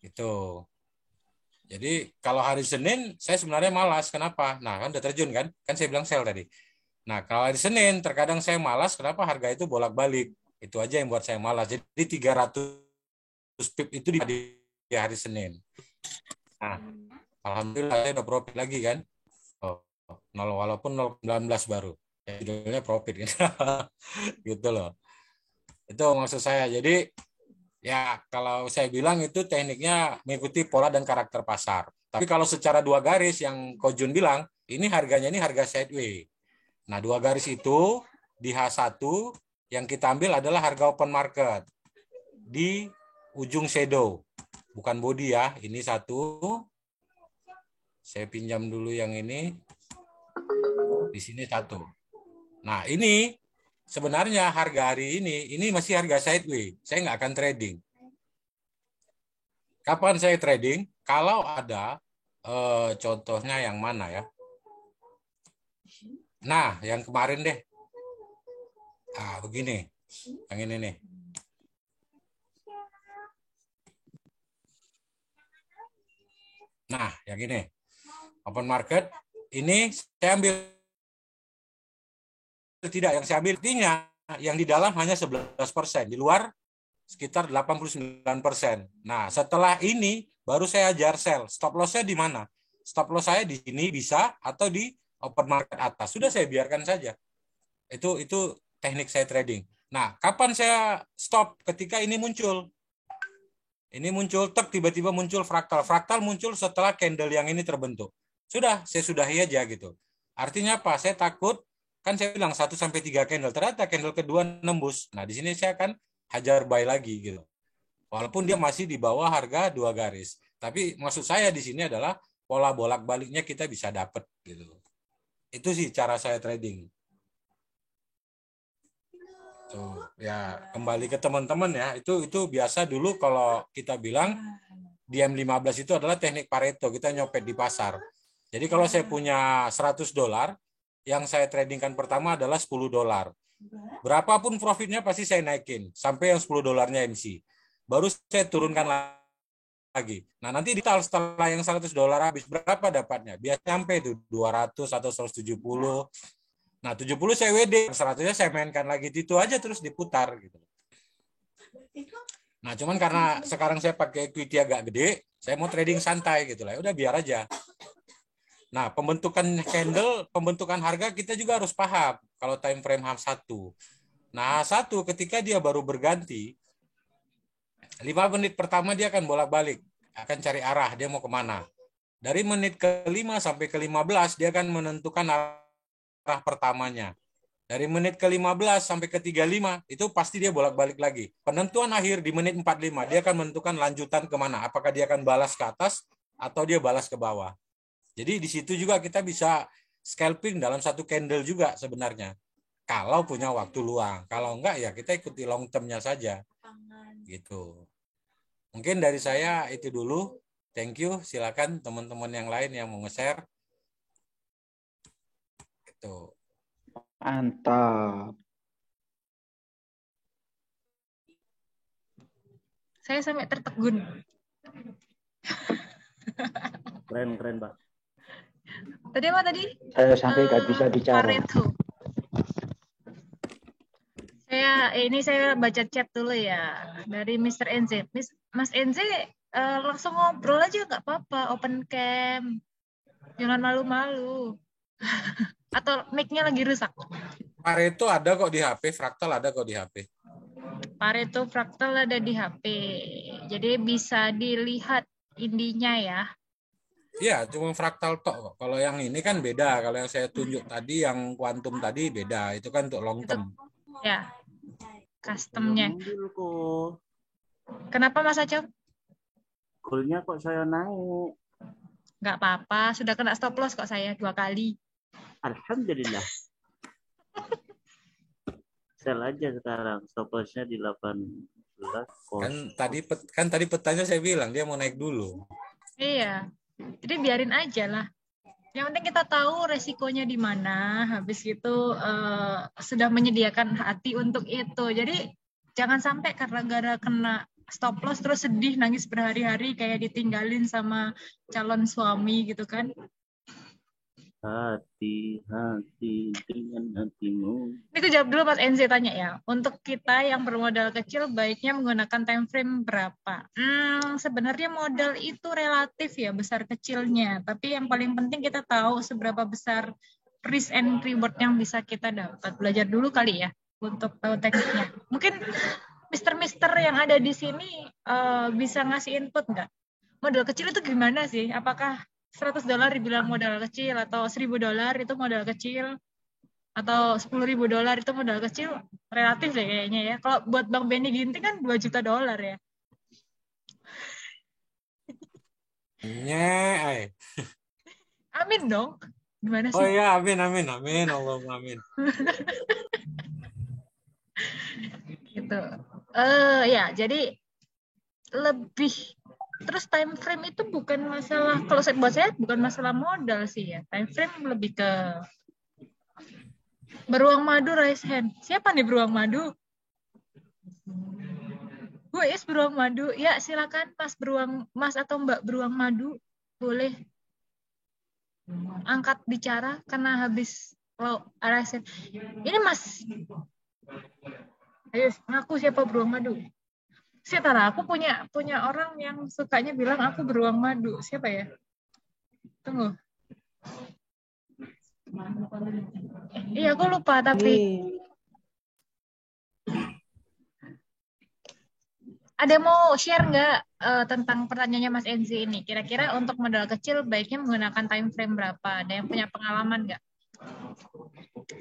Itu. Jadi kalau hari Senin saya sebenarnya malas. Kenapa? Nah, kan udah terjun kan? Kan saya bilang sell tadi. Nah, kalau hari Senin terkadang saya malas. Kenapa? Harga itu bolak-balik. Itu aja yang buat saya malas. Jadi 300 pip itu di hari Senin. Nah, alhamdulillah saya udah profit lagi kan. Walaupun 0,19 baru. Ya, judulnya profit gitu. Gitu loh. Itu maksud saya. Jadi ya kalau saya bilang itu tekniknya mengikuti pola dan karakter pasar. Tapi kalau secara dua garis yang Ko Jun bilang, ini harganya ini harga sideways. Nah, dua garis itu di H1 yang kita ambil adalah harga open market di ujung shadow. Bukan body ya. Ini satu. Saya pinjam dulu yang ini. Di sini satu. Nah, ini sebenarnya harga hari ini masih harga sideways. Saya nggak akan trading. Kapan saya trading? Kalau ada contohnya yang mana ya? Nah, yang kemarin deh. Begini. Yang ini nih. Nah, yang ini. Open market. Ini saya ambil. Tidak, yang saya ambil artinya yang di dalam hanya 11%. Di luar sekitar 89%. Nah, setelah ini baru saya ajar sell. Stop loss-nya di mana? Stop loss saya di sini bisa atau di open market atas. Sudah saya biarkan saja. Itu teknik saya trading. Nah, kapan saya stop? Ketika ini muncul. Ini muncul, tiba-tiba muncul fraktal. Fraktal muncul setelah candle yang ini terbentuk. Sudah, saya sudahi aja gitu. Artinya apa? Saya takut, kan saya bilang 1-3 candle. Ternyata candle kedua nembus. Nah, di sini saya akan hajar buy lagi gitu. Walaupun dia masih di bawah harga dua garis. Tapi maksud saya di sini adalah pola bolak-baliknya kita bisa dapat gitu. Itu sih cara saya trading. Tuh, ya kembali ke teman-teman ya. Itu biasa dulu kalau kita bilang di M15 itu adalah teknik Pareto, kita nyopet di pasar. Jadi kalau saya punya $100, yang saya tradingkan pertama adalah $10. Berapapun profitnya pasti saya naikin sampai yang $10-nya MC. Baru saya turunkan lagi. Nah, nanti setelah yang $100 habis berapa dapatnya? Biasanya sampai itu 200 atau 170. Nah, 70 saya WD, 100-nya saya mainkan lagi, itu aja terus diputar gitu. Nah, cuman karena sekarang saya pakai equity agak gede, saya mau trading santai gitu lah. Udah biar aja. Nah, pembentukan candle, pembentukan harga kita juga harus paham kalau time frame H1. Nah, H1 ketika dia baru berganti, 5 menit pertama dia akan bolak-balik, akan cari arah, dia mau kemana. Dari menit ke-5 sampai ke-15, dia akan menentukan arah pertamanya. Dari menit ke-15 sampai ke-35, itu pasti dia bolak-balik lagi. Penentuan akhir di menit 45, dia akan menentukan lanjutan kemana. Apakah dia akan balas ke atas atau dia balas ke bawah. Jadi di situ juga kita bisa scalping dalam satu candle juga sebenarnya. kalau punya waktu luang. Kalau enggak ya kita ikuti long term-nya saja. Gitu. Mungkin dari saya itu dulu. Thank you. Silakan teman-teman yang lain yang mau nge-share. Gitu. Mantap. Saya sampai tertegun. Keren, Pak. Tadi apa tadi? Saya sampai nggak bisa bicara. Pareto. Saya baca chat dulu ya dari Mr. NZ. Mas NZ langsung ngobrol aja nggak apa-apa, open cam. Jangan malu-malu. Atau mic-nya lagi rusak. Pareto ada kok di HP, fraktal ada kok di HP. Pareto fraktal ada di HP. Jadi bisa dilihat indinya ya. Iya, cuma fraktal tok kok. Kalau yang ini kan beda. Kalau yang saya tunjuk tadi, yang kuantum tadi beda. Itu kan untuk long term. Ya, customnya. Kenapa Mas Acong? Goalnya kok saya naik. Nggak apa-apa, sudah kena stop loss kok saya 2 kali. Alhamdulillah. Sell aja sekarang, stop loss-nya di 18. Kan tadi petanya saya bilang dia mau naik dulu. Iya. Jadi biarin aja lah. Yang penting kita tahu resikonya di mana, habis itu sudah menyediakan hati untuk itu. Jadi jangan sampai karena gara kena stop loss terus sedih, nangis berhari-hari kayak ditinggalin sama calon suami gitu kan. Hati-hati dengan hatimu. Ini aku jawab dulu Mas NZ tanya ya. Untuk kita yang bermodal kecil baiknya menggunakan time frame berapa? Sebenarnya modal itu relatif ya besar kecilnya. Tapi yang paling penting kita tahu seberapa besar risk and reward yang bisa kita dapat. Belajar dulu kali ya untuk tahu tekniknya. Mungkin Mister yang ada di sini bisa ngasih input nggak? Modal kecil itu gimana sih? Apakah $100 dibilang modal kecil atau $1.000 itu modal kecil atau $10.000 itu modal kecil? Relatif deh kayaknya ya. Kalau buat Bang Benny Ginting kan $2 juta ya. Amin dong. Gimana sih? Oh iya, amin. Allahumma amin. Gitu. Ya, jadi lebih terus time frame itu bukan masalah, kalau buat saya bukan masalah modal sih ya. Time frame lebih ke beruang madu raise hand. Siapa nih beruang madu? Gue beruang madu. Ya, silakan Mas atau Mbak beruang madu boleh angkat bicara karena habis raise hand. Ini Mas. Ayo ngaku siapa beruang madu? Tara, aku punya orang yang sukanya bilang aku beruang madu. Siapa ya? Tunggu. Iya, aku lupa tapi. Ada mau share nggak tentang pertanyaannya Mas Enzi ini? Kira-kira untuk modal kecil baiknya menggunakan time frame berapa? Ada yang punya pengalaman nggak?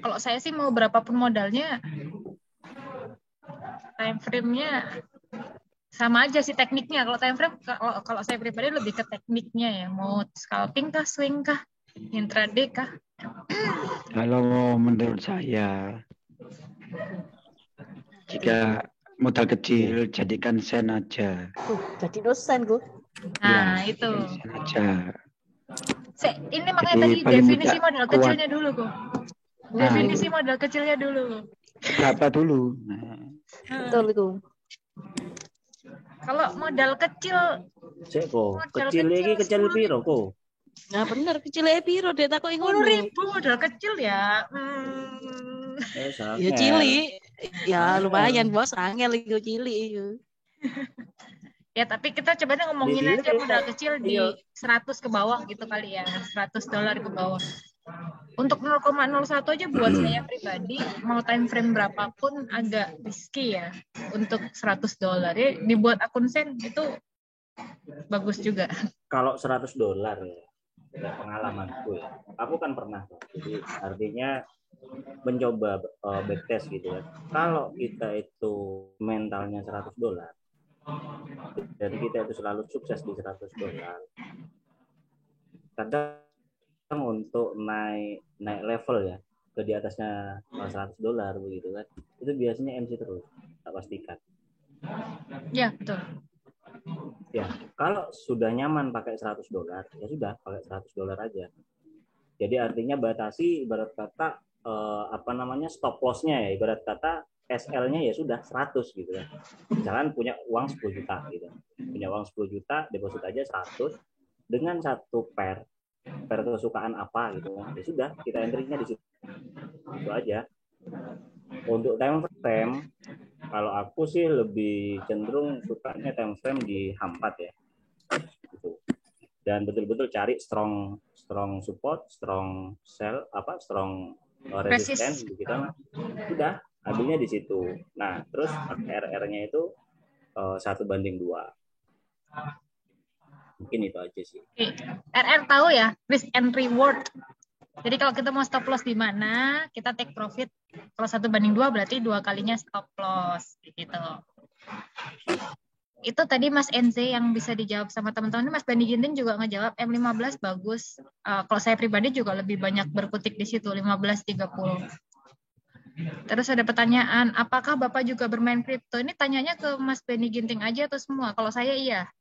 Kalau saya sih mau berapapun modalnya, time frame-nya sama aja sih tekniknya. Kalau time frame, kalau saya pribadi lebih ke tekniknya ya. Mau scalping kah, swing kah, intraday kah? Kalau menurut saya, jika modal kecil jadikan sen aja. Jadi dosen gue. Nah, ya, itu. Sen aja. Ini makanya Jadi, tadi definisi modal kecilnya dulu kok. Definisi modal kecilnya dulu. Berapa dulu? Betul itu. Kalau modal kecil, kecil lagi kecil piro kok? Nah bener kecil piro deh takut 10.000 modal kecil ya. Ya cili. Ya lumayan bos, angel itu cili itu. Ya tapi kita coba ngomongin aja modal kecil di 100 ke bawah gitu kali ya, $100 ke bawah. Untuk 0,01 aja buat saya pribadi mau time frame berapapun agak risky ya untuk $100. Ya, dibuat akun sen itu bagus juga. Kalau $100 ya pengalamanku ya. Aku kan pernah. Jadi artinya mencoba backtest gitu kan. Kalau kita itu mentalnya $100, jadi kita itu selalu sukses di $100. Kadang untuk naik level ya, ke di atasnya $100 begitu kan, itu biasanya MC terus, tak pastikan. Ya, betul. Ya, kalau sudah nyaman pakai $100, ya sudah pakai $100 aja. Jadi artinya batasi ibarat kata stop loss-nya ya, ibarat kata SL-nya ya sudah 100 gitu kan. Misalkan punya uang 10 juta gitu. Punya uang 10 juta, deposit aja 100 dengan satu pair kesukaan apa gitu kan. Ya sudah, kita entry-nya di situ. Itu aja. Untuk time frame, kalau aku sih lebih cenderung sukanya time frame di H4 ya. Gitu. Dan betul-betul cari strong support, strong sell, strong resistance begitu. Sudah, ambilnya di situ. Nah, terus RR-nya itu 1:2. Mungkin itu aja sih. RR tahu ya, risk and reward. Jadi kalau kita mau stop loss di mana, kita take profit. Kalau 1:2 berarti 2 kalinya stop loss gitu. Itu tadi Mas NC yang bisa dijawab sama teman-teman. Mas Bani Ginting juga ngejawab M15 bagus. Kalau saya pribadi juga lebih banyak berkutik di situ 15.30. Terus ada pertanyaan, apakah Bapak juga bermain kripto? Ini tanyanya ke Mas Bani Ginting aja atau semua? Kalau saya iya.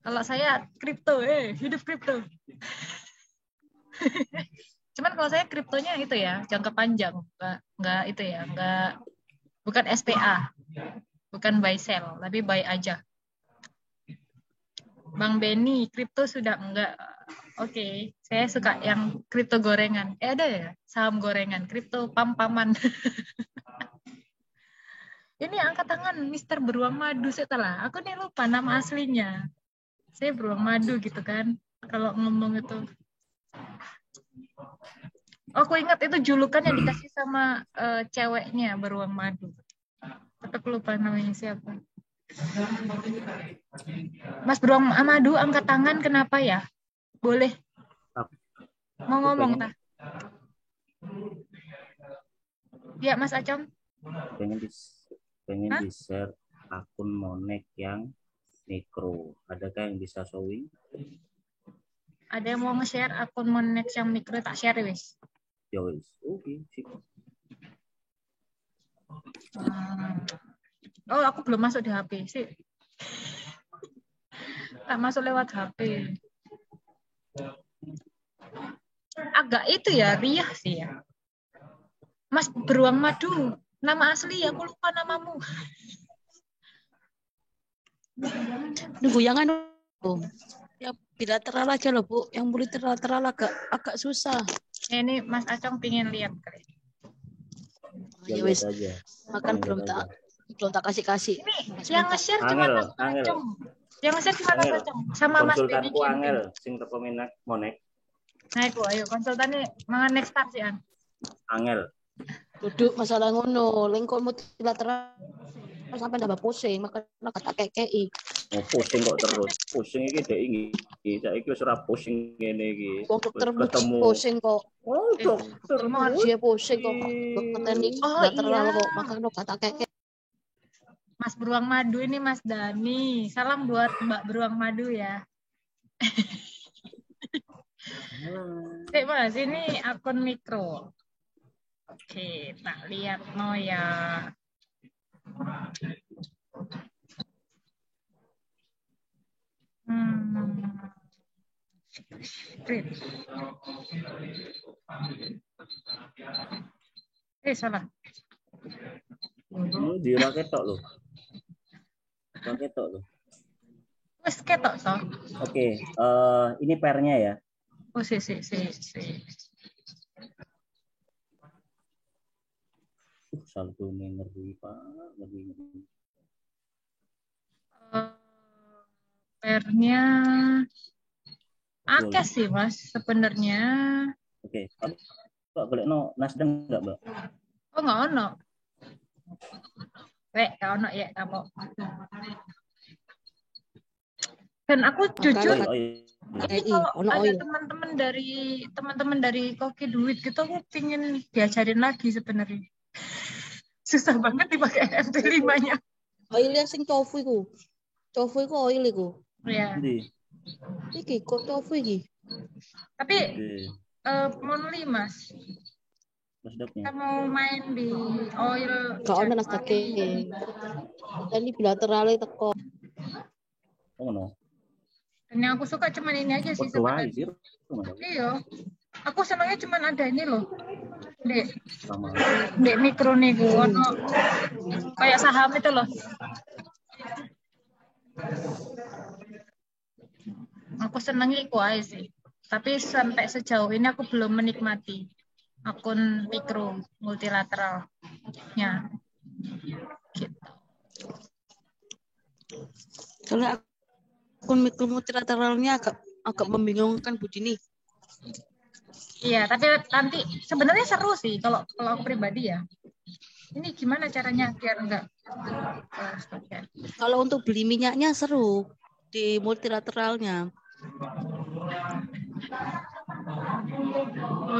Kalau saya kripto, hidup kripto. Cuman kalau saya kriptonya itu ya jangka panjang, nggak itu ya, bukan SPA, bukan buy sell, tapi buy aja. Bang Benny, kripto sudah enggak? Oke, saya suka yang kripto gorengan. Ada ya saham gorengan, kripto pam-paman. Ini angkat tangan, Mister Beruang Madu setelah. Aku nih lupa nama aslinya. Saya Beruang Madu gitu kan, kalau ngomong itu. Aku ingat itu julukan yang dikasih sama ceweknya Beruang Madu. Tapi aku lupa namanya siapa. Mas Beruang Madu angkat tangan kenapa ya? Boleh. Mau ngomong tak? Ya Mas Acong. Pengen di-share akun Monex yang mikro. Adakah yang bisa showing? Ada yang mau nge-share akun Monex yang mikro, tak share wis. Ya wis. Oke, sip. Oh, aku belum masuk di HP sih. Tak masuk lewat HP. Agak itu ya, riah sih ya. Mas Beruang Madu, nama asli aku lupa namamu. Nunggu yang anu, ya bilateral aja loh Bu, yang multilateral agak susah. Ini Mas Acong pingin lihat kali. Ya wis, makan belum tak kasih. Ini yang nge-share cuma Mas Acong. Yang nge-share cuma Mas Acong sama Mas Benny. Konsultanku Angel, sing teko Monex. Nah, ayo konsultannya mangan next start sih an. Angel. Duduk masalah ngono, lengkok multilateral sampai tambah pusing, makanya kata kekei. Pusing kok terus. Pusing iki dek iki. Saiki wis ora pusing ngene iki. Dokter ketemu pusing kok. Oh, dokter. Dia pusing kok. Dokter ini lateral kok, makanya kata kekei. Mas Beruang Madu ini Mas Dani. Salam buat Mbak Beruang Madu ya. Mas, ini akun mikro. Oke, tak lihat no ya. Salah. Di raketok loh. Raketok loh. Wes ketok toh. Oke, ini pairnya ya. Oh, si. Saldo ngeri Pak, ngeri. Pairnya akeh sih Mas sebenarnya. Oke. Mbak boleh Nasdem enggak, Mbak? Oh, enggak ono. Enggak ono ya kamu. Dan aku jujur kalau ada teman-teman dari Koki Duit gitu, aku pingin diajarin lagi sebenarnya. Susah banget dipakai MT5-nya. Oil sing tofu iku. Tofu iku oil iku. Iya. Iki kok tofu iki. Tapi Monly Mas. Masdaknya. Kita mau main di oil. Gak ono nasdake. Ini bilateral teko. Oh no. Dan yang aku suka cuman ini aja sih Waduh, sebenarnya. sih. Iya. Aku senangnya cuman ada ini loh. Sama. Dek mikro nih gua kayak saham itu loh. Aku senangnya itu aja sih. Tapi sampai sejauh ini aku belum menikmati akun mikro multilateralnya. Gitu. Kalau akun mikro multilateralnya agak membingungkan Bu Dini. Iya, tapi nanti sebenarnya seru sih kalau aku pribadi ya. Ini gimana caranya biar enggak? Kalau untuk beli minyaknya seru di multilateralnya.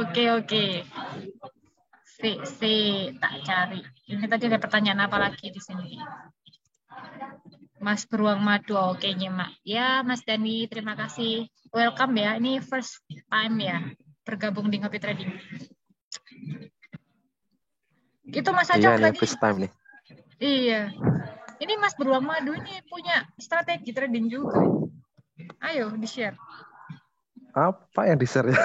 Oke. Si tak cari. Ini tadi ada pertanyaan apa lagi di sini? Mas Beruang Madu, oke nyimak. Ya, Mas Dani, terima kasih. Welcome ya. Ini first time ya bergabung di Ngopi Trading. Itu Mas Acok iya, tadi. first time nih. Iya. Ini Mas Beruang Madu ini punya strategi trading juga. Ayo, di-share. Apa yang di-share ya?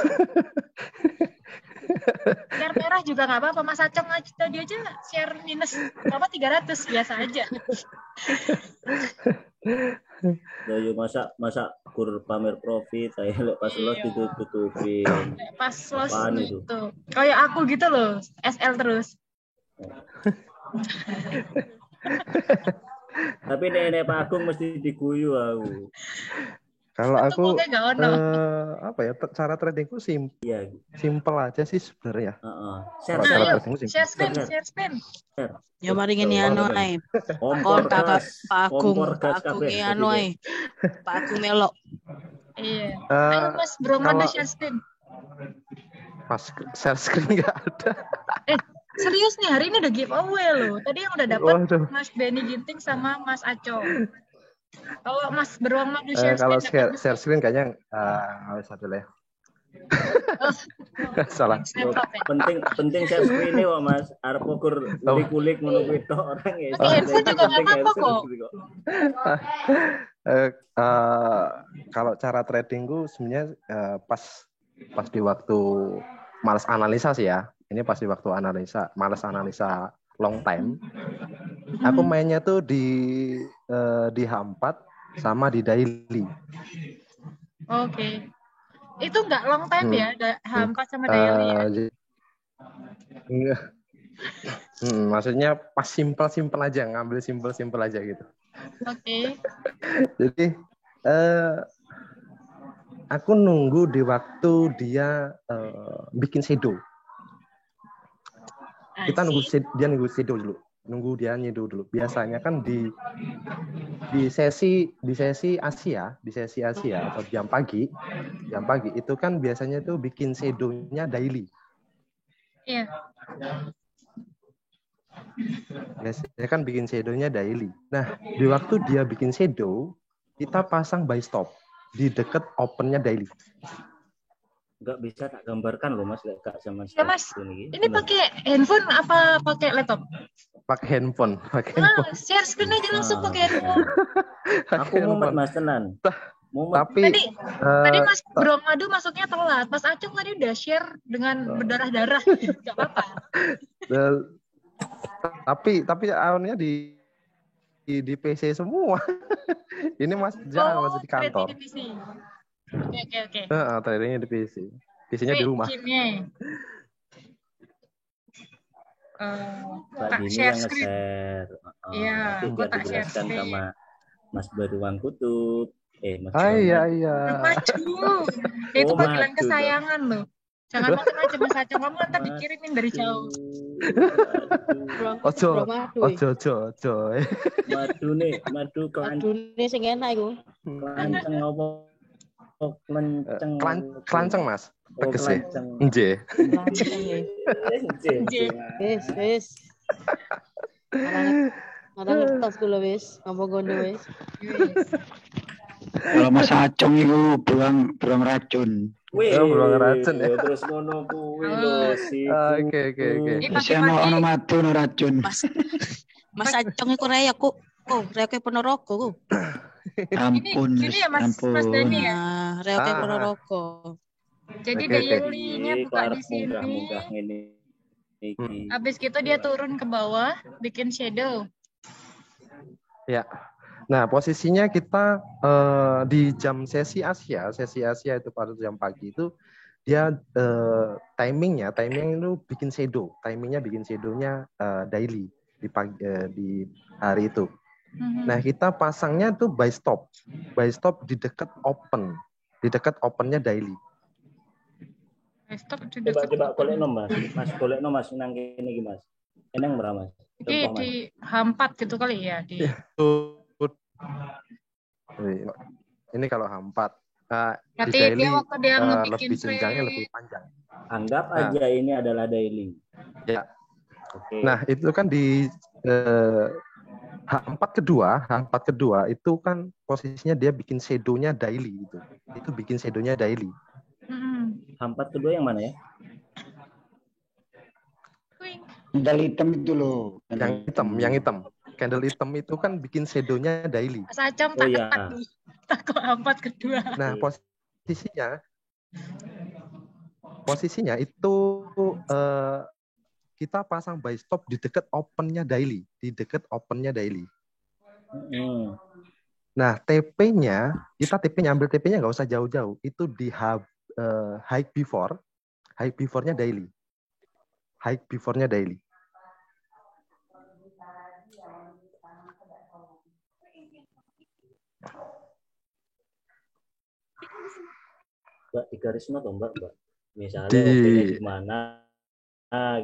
Share merah juga nggak apa-apa. Mas Acong tadi aja share minus berapa 300 biasa aja. Yo masa kur pamer profit, saya pas los ditutupin. Pas los itu. Kayak aku gitu loh, SL terus. Tapi nenek Pak Agung mesti diguyu aku. Kalau aku apa ya, cara tradingku simple aja sih sebenarnya. Share spin. Ya mari ngene anu ae. Kompor Pak Agung anu ae. Pak Agung melok. Iya. Ayo Mas Beruang Madu share spin. Mas share screen enggak ada. Serius nih, hari ini udah giveaway loh. Tadi yang udah dapat Mas Benny Ginting sama Mas Aco. Kalau Mas Beruang Madu share kalau screen, share screen kayaknya satu lah. Salah. Penting share screen nih, Mas. Arep ukur kulik ngono kuwi tok orang ya. Pakai handphone juga enggak apa-apa kok. Kalau cara tradingku sebenarnya pas di waktu malas analisa sih ya. Ini pas di waktu malas analisa long time. Aku mainnya tuh di H4 sama di daily. Oke. Itu enggak long time ya, H4 sama daily ya? Maksudnya pas simple aja, ngambil simple aja gitu. Oke. Jadi aku nunggu di waktu dia bikin shadow. Kita nunggu dia nyedo dulu. Biasanya kan di sesi Asia atau jam pagi itu kan biasanya tuh bikin shadow-nya daily. Iya. Biasanya kan bikin shadow-nya daily. Nah, di waktu dia bikin shadow, kita pasang buy stop di dekat open-nya daily. Nggak bisa tak gambarkan loh Mas, Kak sama ya, Mas. Ini pakai handphone apa pakai laptop? Pakai handphone. Share screen aja langsung pakai handphone. Aku mumet Mas tenan. Tapi tadi Mas Beruang Madu masuknya telat. Mas Acung tadi udah share dengan berdarah-darah. Enggak apa-apa. Tapi awalnya di PC semua. Ini masih di kantor. Oke. Tradingnya di PC. PC-nya di rumah. Mbak Dini yang nge-share. Iya, aku tak share sama Mas Beruang Kutub. Mas iya. Maju. Itu panggilan kesayangan loh. Jangan macam-macam Mas Acung, kamu ntar dikirimin dari jauh. Ojo. Madu nih sing enak iku. Klanceng ngopo? Klanceng Mas. Teges ya. Nggih. Wis. Ada ngertos kula wis, ngomong gono wis. Kalau Mas Acung itu beruang racun. Wih, beruang racun ya. terus ngono kuwi lho si. Oke. Ini Saya mau pagi-pagi ono mati ono racun. Mas Acong iku rek aku. Oh, rek Ponorogo ku. Ampun, gini ya Mas ampun. Dani ya. Nah, rek Ponorogo. Jadi Oke. daily-nya Iki buka arep di sini. munggah-munggah ngene iki. Habis gitu dia turun ke bawah, bikin shadow. Ya. Nah, posisinya kita di jam sesi Asia itu pada jam pagi itu dia timing itu bikin shadow. Timingnya bikin shadownya daily di pagi di hari itu. Nah, kita pasangnya tuh by stop di dekat open, di dekat opennya daily. Stop Coba golekno Mas. Mas golekno Mas nang kene iki Mas. Eneng ora Mas? Di H4 gitu kali ya di. Ini kalau H4. Berarti di daily dia waktu dia ngebikin lebih jenjangnya lebih panjang. Anggap aja ini adalah daily. Ya. Oke. Nah, itu kan di H4 kedua itu kan posisinya dia bikin shadow-nya daily gitu. Itu bikin shadow-nya daily. H4 kedua yang mana ya? Candle hitam itu loh. Yang hitam. Candle hitam itu kan bikin shadow-nya daily. Mas Acong tak ketat nih. Takut H4 kedua. Nah, posisinya itu kita pasang by stop di dekat opennya daily, Nah, TP-nya ambil TP-nya nggak usah jauh-jauh, itu di high before-nya daily. High before-nya daily. Mbak di garisnya toh Mbak. Misalnya OP-nya gimana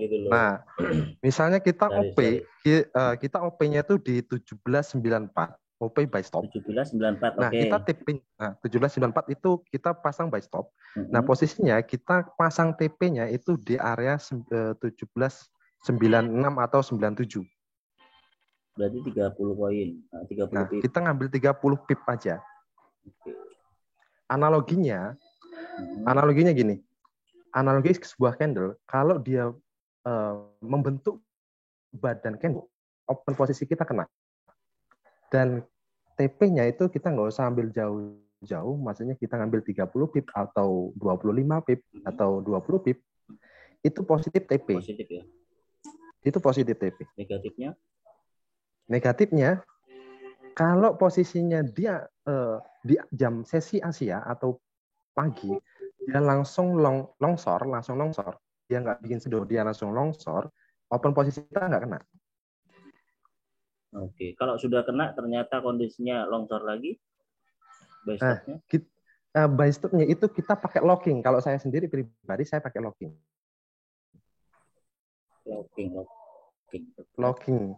gitu loh. Nah, misalnya kita OP-nya tuh di 1794, OP by stop. 1794, nah, oke. Kita TP 1794 itu kita pasang by stop. Nah, posisinya kita pasang TP-nya itu di area 1796 atau 97. Berarti 30 poin. 30 pip. Kita ngambil 30 pip aja. Oke. Analoginya gini. Analogi sebuah candle, kalau dia membentuk badan candle, open posisi kita kena. Dan TP-nya itu kita nggak usah ambil jauh-jauh, maksudnya kita ngambil 30 pip atau 25 pip atau 20 pip, itu positif TP. Positif ya. Itu positif TP. Negatifnya, kalau posisinya dia di jam sesi Asia atau pagi, dia langsung longsor, dia nggak bikin shadow, dia langsung longsor, open posisi kita nggak kena. Oke, kalau sudah kena ternyata kondisinya longsor lagi, by stop-nya? By stop-nya itu kita pakai locking. Kalau saya sendiri pribadi, saya pakai locking. Locking.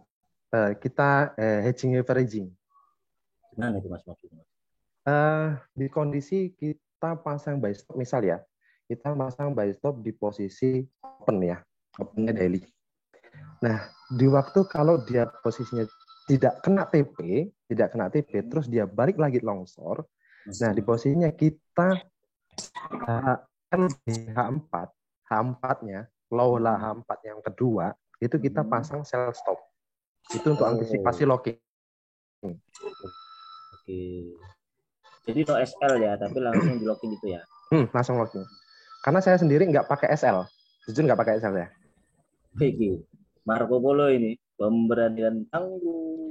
Kita hedging averaging. Gimana itu Mas maksudnya? Di kondisi kita pasang by stop, misal ya, kita pasang by stop di posisi open ya, opennya daily. Nah, di waktu kalau dia posisinya tidak kena TP, terus dia balik lagi longsor. Nah, di posisinya kita di H4-nya, low lah H4 yang kedua, itu kita pasang sell stop. Itu untuk antisipasi locking. Oke. Jadi no SL ya, tapi langsung di locking gitu ya? Langsung locking. Karena saya sendiri nggak pakai SL. Jujur nggak pakai SL ya. Oke. Marco Polo ini pemberanian tangguh.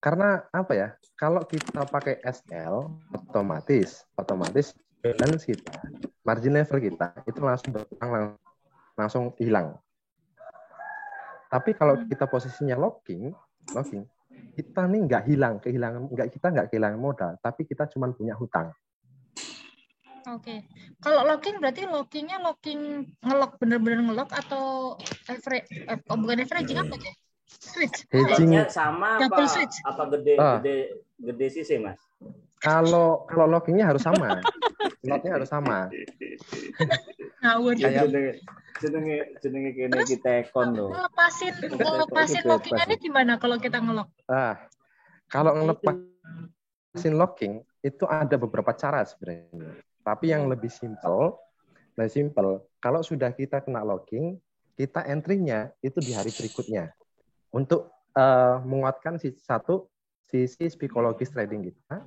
Karena apa ya? Kalau kita pakai SL, otomatis balance kita, margin level kita itu langsung berkurang, langsung hilang. Tapi kalau kita posisinya locking, kita nih nggak kehilangan modal, tapi kita cuma punya hutang. Oke. Kalau locking berarti lockingnya ngelock bener-bener ngelock atau bukan averaging apa ya? Switch. Hedgingnya sama double switch. Apa gede sih Mas? Kalau lockingnya harus sama. Lotnya harus sama. jenenge kene iki tekon lho. Ngelepasin lockingannya gimana kalau kita ngelok? Kalau ngelepasin locking itu ada beberapa cara sebenarnya. Tapi yang lebih simple, kalau sudah kita kena locking, kita entry-nya itu di hari berikutnya untuk menguatkan sisi psikologis trading kita,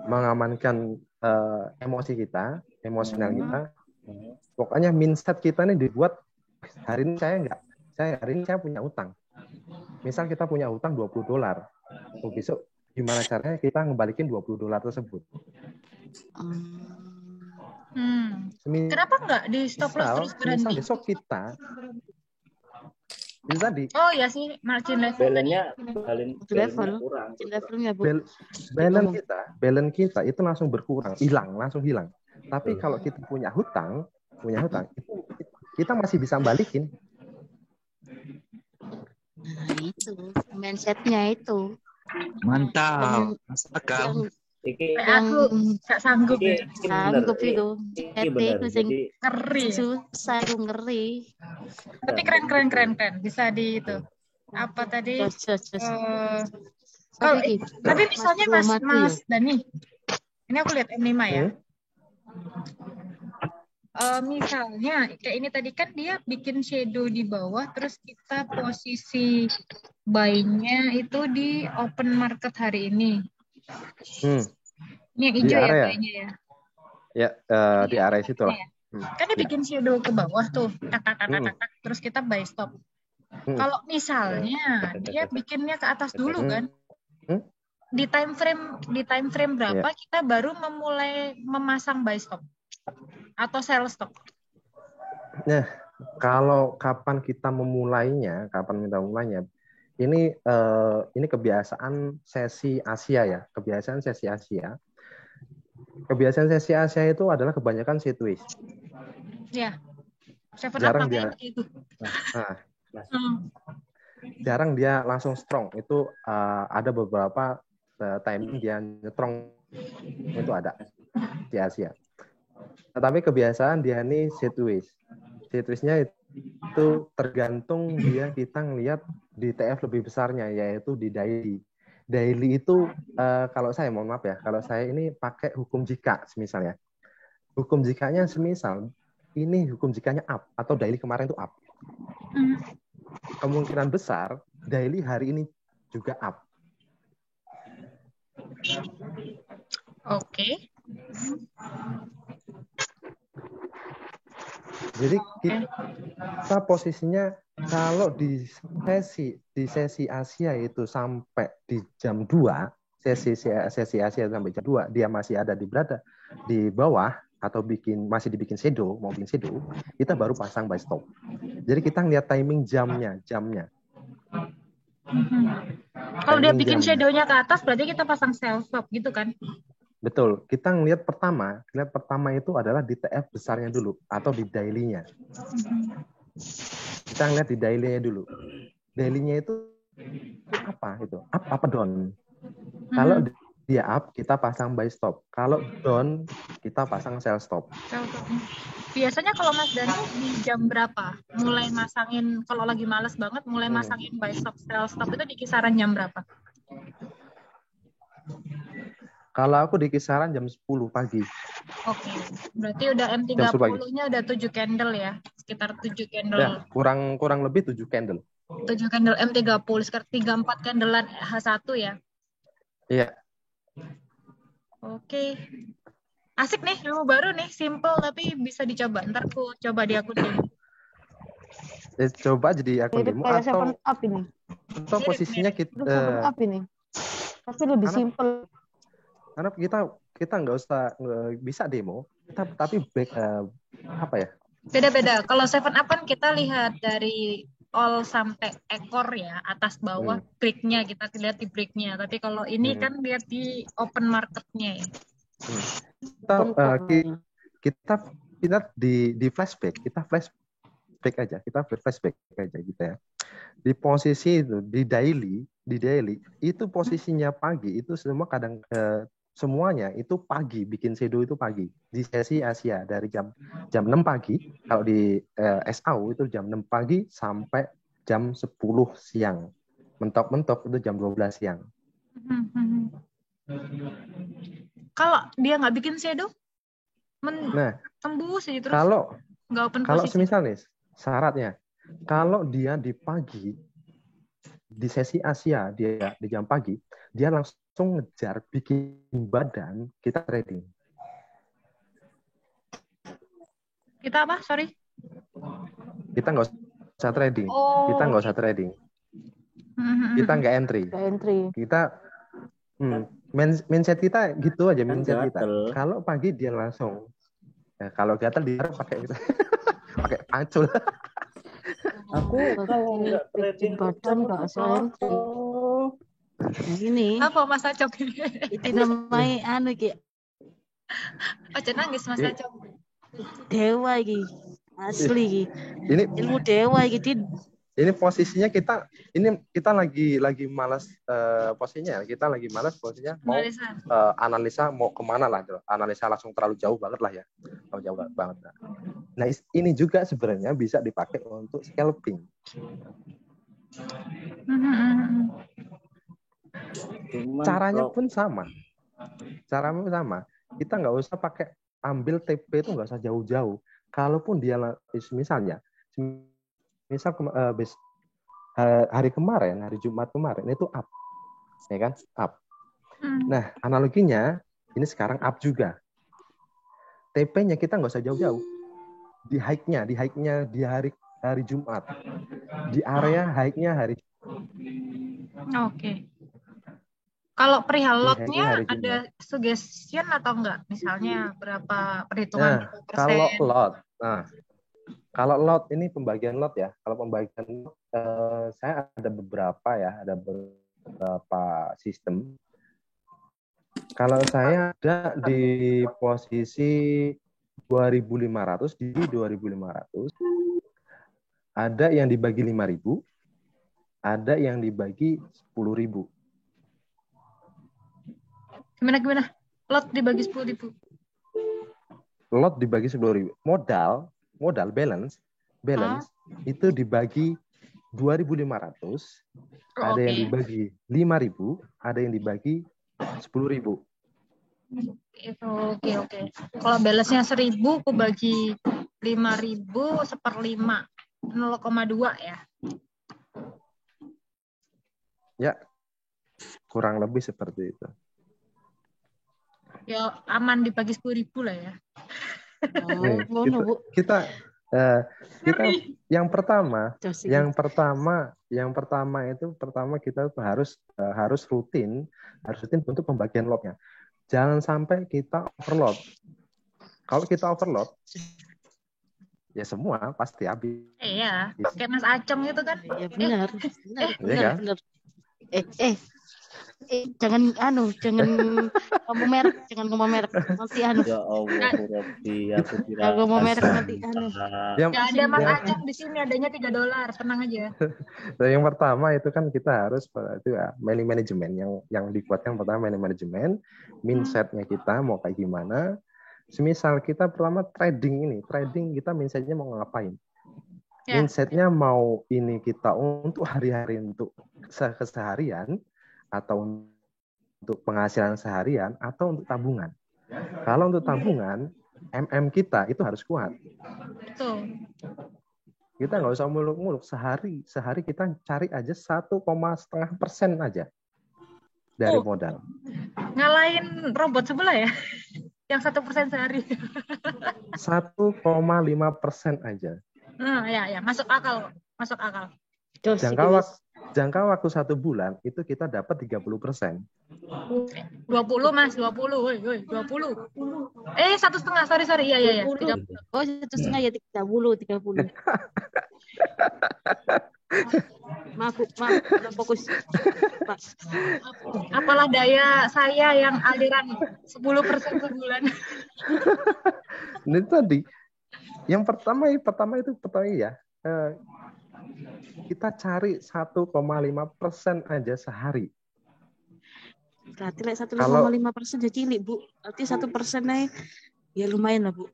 mengamankan emosi kita, emosional kita. Pokoknya mindset kita ini dibuat hari ini saya punya utang. Misal kita punya utang $20. Besok gimana caranya kita ngembalikin $20 tersebut? Kenapa nggak di stop loss terus berhenti? Misal besok kita bisa Oh ya sih, margin levelnya kurang. Levelnya Bu. Balance kita itu langsung berkurang, langsung hilang. Tapi kalau kita punya hutang itu kita masih bisa balikin. Nah, itu mindsetnya itu. Mantap. Akal. Aku gak sanggup itu. Jadi ngeri. Susah itu ngeri. Tapi keren. Bisa di itu. Apa tadi? Tapi misalnya Mas Dani. Ini aku lihat M5 ya. Misalnya kayak ini tadi kan dia bikin shadow di bawah, terus kita posisi buy-nya itu di open market hari ini. Ini yang hijau ya buy-nya ya. Ya, di area situ lah. Kan dia bikin shadow ke bawah tuh, tak, terus kita buy stop. Kalau misalnya dia bikinnya ke atas dulu kan, di time frame berapa kita baru memulai memasang buy stop atau sell stop? Nah, kalau kapan kita memulainya? Ini kebiasaan sesi Asia ya. Kebiasaan sesi Asia itu adalah kebanyakan sideways. Ya. Jarang dia. Jarang dia langsung strong. Itu ada beberapa timing dia nyetrong itu ada di Asia. Tetapi kebiasaan dia ini sideways. Sideways-nya itu tergantung kita ngelihat di TF lebih besarnya, yaitu di daily. Daily itu kalau saya mohon maaf ya, kalau saya ini pakai hukum jika misalnya. Hukum jikanya semisal ini hukum jikanya up atau daily kemarin itu up. Kemungkinan besar daily hari ini juga up. Oke. Jadi kita posisinya kalau di sesi Asia itu sampai di jam 2, sesi Asia sampai jam 2 dia masih berada di bawah atau masih dibikin shadow, mau bikin shadow, kita baru pasang buy stop. Jadi kita ngeliat timing jamnya. Kalau dia bikin shadow-nya ke atas berarti kita pasang sell stop gitu kan? Betul. Kita ngelihat pertama itu adalah di TF besarnya dulu atau di daily-nya. Kita ngelihat di daily-nya dulu. Daily-nya itu apa itu? Up apa down? Kalau dia up, kita pasang buy stop. Kalau down, kita pasang sell stop. Biasanya kalau Mas Dani di jam berapa? Mulai masangin, kalau lagi males banget, mulai masangin buy stop, sell stop itu di kisaran jam berapa? Kalau aku di kisaran jam 10 pagi. Oke, berarti udah M30-nya udah 7 candle ya? Sekitar 7 candle. Ya, kurang lebih 7 candle. 7 candle M30, sekitar 3-4 candlean H1 ya? Iya. Oke. Asik nih, ilmu baru nih, simple tapi bisa dicoba. Ntar aku coba di akun demo. Coba jadi akun demo atau posisinya kita up ini. Pasti lebih simple. Karena kita nggak usah bisa demo, tapi apa ya? Beda-beda. Kalau 7 up kan kita lihat dari all sampai ekor ya, atas bawah breaknya kita lihat di breaknya. Tapi kalau ini kan lihat di open marketnya ya. Kita di flashback, kita flashback aja gitu ya. Di posisi itu di daily itu posisinya pagi itu semua kadang semuanya itu pagi, bikin shadow itu pagi. Di sesi Asia dari jam 6 pagi, kalau di SAU itu jam 6 pagi sampai jam 10 siang. Mentok-mentok itu jam 12 siang. Kalau dia nggak bikin shadow, Nah, tembus aja terus. Nggak open kalau posisi. semisal nih, syaratnya, kalau dia di pagi, di sesi Asia, dia di jam pagi, dia langsung ngejar bikin badan, kita trading. Kita apa? Sorry. Kita nggak usah trading. Oh. Kita nggak usah trading. Kita nggak entry. Kita mindset kita gitu aja, mindset kita. Kalau pagi dia langsung, ya, kalau gatel dia pakai gitu. Pakai pacul. Aku kalau nggak trading badan nggak usah entry. Ini Apa Mas Acok? itu namanya Aja nangis Mas Acok. dewa iki. Asli iki. Ini Ilmu dewa iki. Ini posisinya kita lagi malas posisinya. Kita lagi malas posisinya mau analisa mau kemana lah, gitu. Analisa langsung terlalu jauh banget lah ya, terlalu jauh banget. Nah ini juga sebenarnya bisa dipakai untuk scalping. Caranya pun sama. Kita nggak usah pakai ambil TP itu nggak usah jauh-jauh. Kalaupun dia misalnya misal hari kemarin, hari Jumat kemarin itu up, ya kan, up. Nah analoginya ini sekarang up juga. TP-nya kita nggak usah jauh-jauh. Di high-nya di hari Jumat, di area high-nya hari. Oke. Kalau perihal lot-nya ada suggestion atau enggak? Misalnya berapa perhitungan persen? Kalau lot ini pembagian lot ya. Kalau pembagian lot, saya ada beberapa sistem. Kalau saya ada di posisi 2.500 di 2.500. Ada yang dibagi 5.000, ada yang dibagi 10.000. Gimana? Lot dibagi 10.000. Lot dibagi 10.000. Modal balance itu dibagi 2.500, ada yang dibagi 5.000, ada yang dibagi 10.000. Itu oke. Kalau balance-nya 1.000, aku bagi 5.000 1/5, 0,2 ya. Ya, kurang lebih seperti itu. Ya aman dibagi 10.000 lah ya. Kita yang pertama kita harus rutin untuk pembagian lotnya. Jangan sampai kita overload. Kalau kita overload, ya semua pasti habis. Iya, kayak Mas Acong itu kan. Iya benar. Jangan ngomong merek, nanti Ya Allah, Robi, aku kira. Jangan ngomong merek nanti Nggak ada Mas Acong di sini, adanya $3, tenang aja. Nah, yang pertama itu kan kita harus itu ya, money management yang dikuatkan pertama money management, mindsetnya kita mau kayak gimana. Semisal kita pertama trading kita mindsetnya mau ngapain? Ya. Mindsetnya mau ini kita untuk hari-hari untuk keseharian, atau untuk penghasilan seharian, atau untuk tabungan. Kalau untuk tabungan, kita itu harus kuat. Betul. Kita nggak usah muluk-muluk. Sehari kita cari aja 1,5% aja dari modal. Ngalahin robot sebelah ya? Yang 1% sehari. 1,5% aja. Ya, masuk akal. Jangka waktu 1 bulan itu kita dapat 30%. 20 Mas, 20. Woi, 20. 1,5, sorry. Iya. 30. Oh, 1,5 ya 30. Maaf, fokus. Pak. Apalah daya saya yang aliran 10% sebulan. Ini tadi yang pertama itu ya. Kita cari 1,5% aja sehari. Berarti like Kalau 1,5% jadi cilik, Bu. Berarti 1% ya lumayan lah, Bu.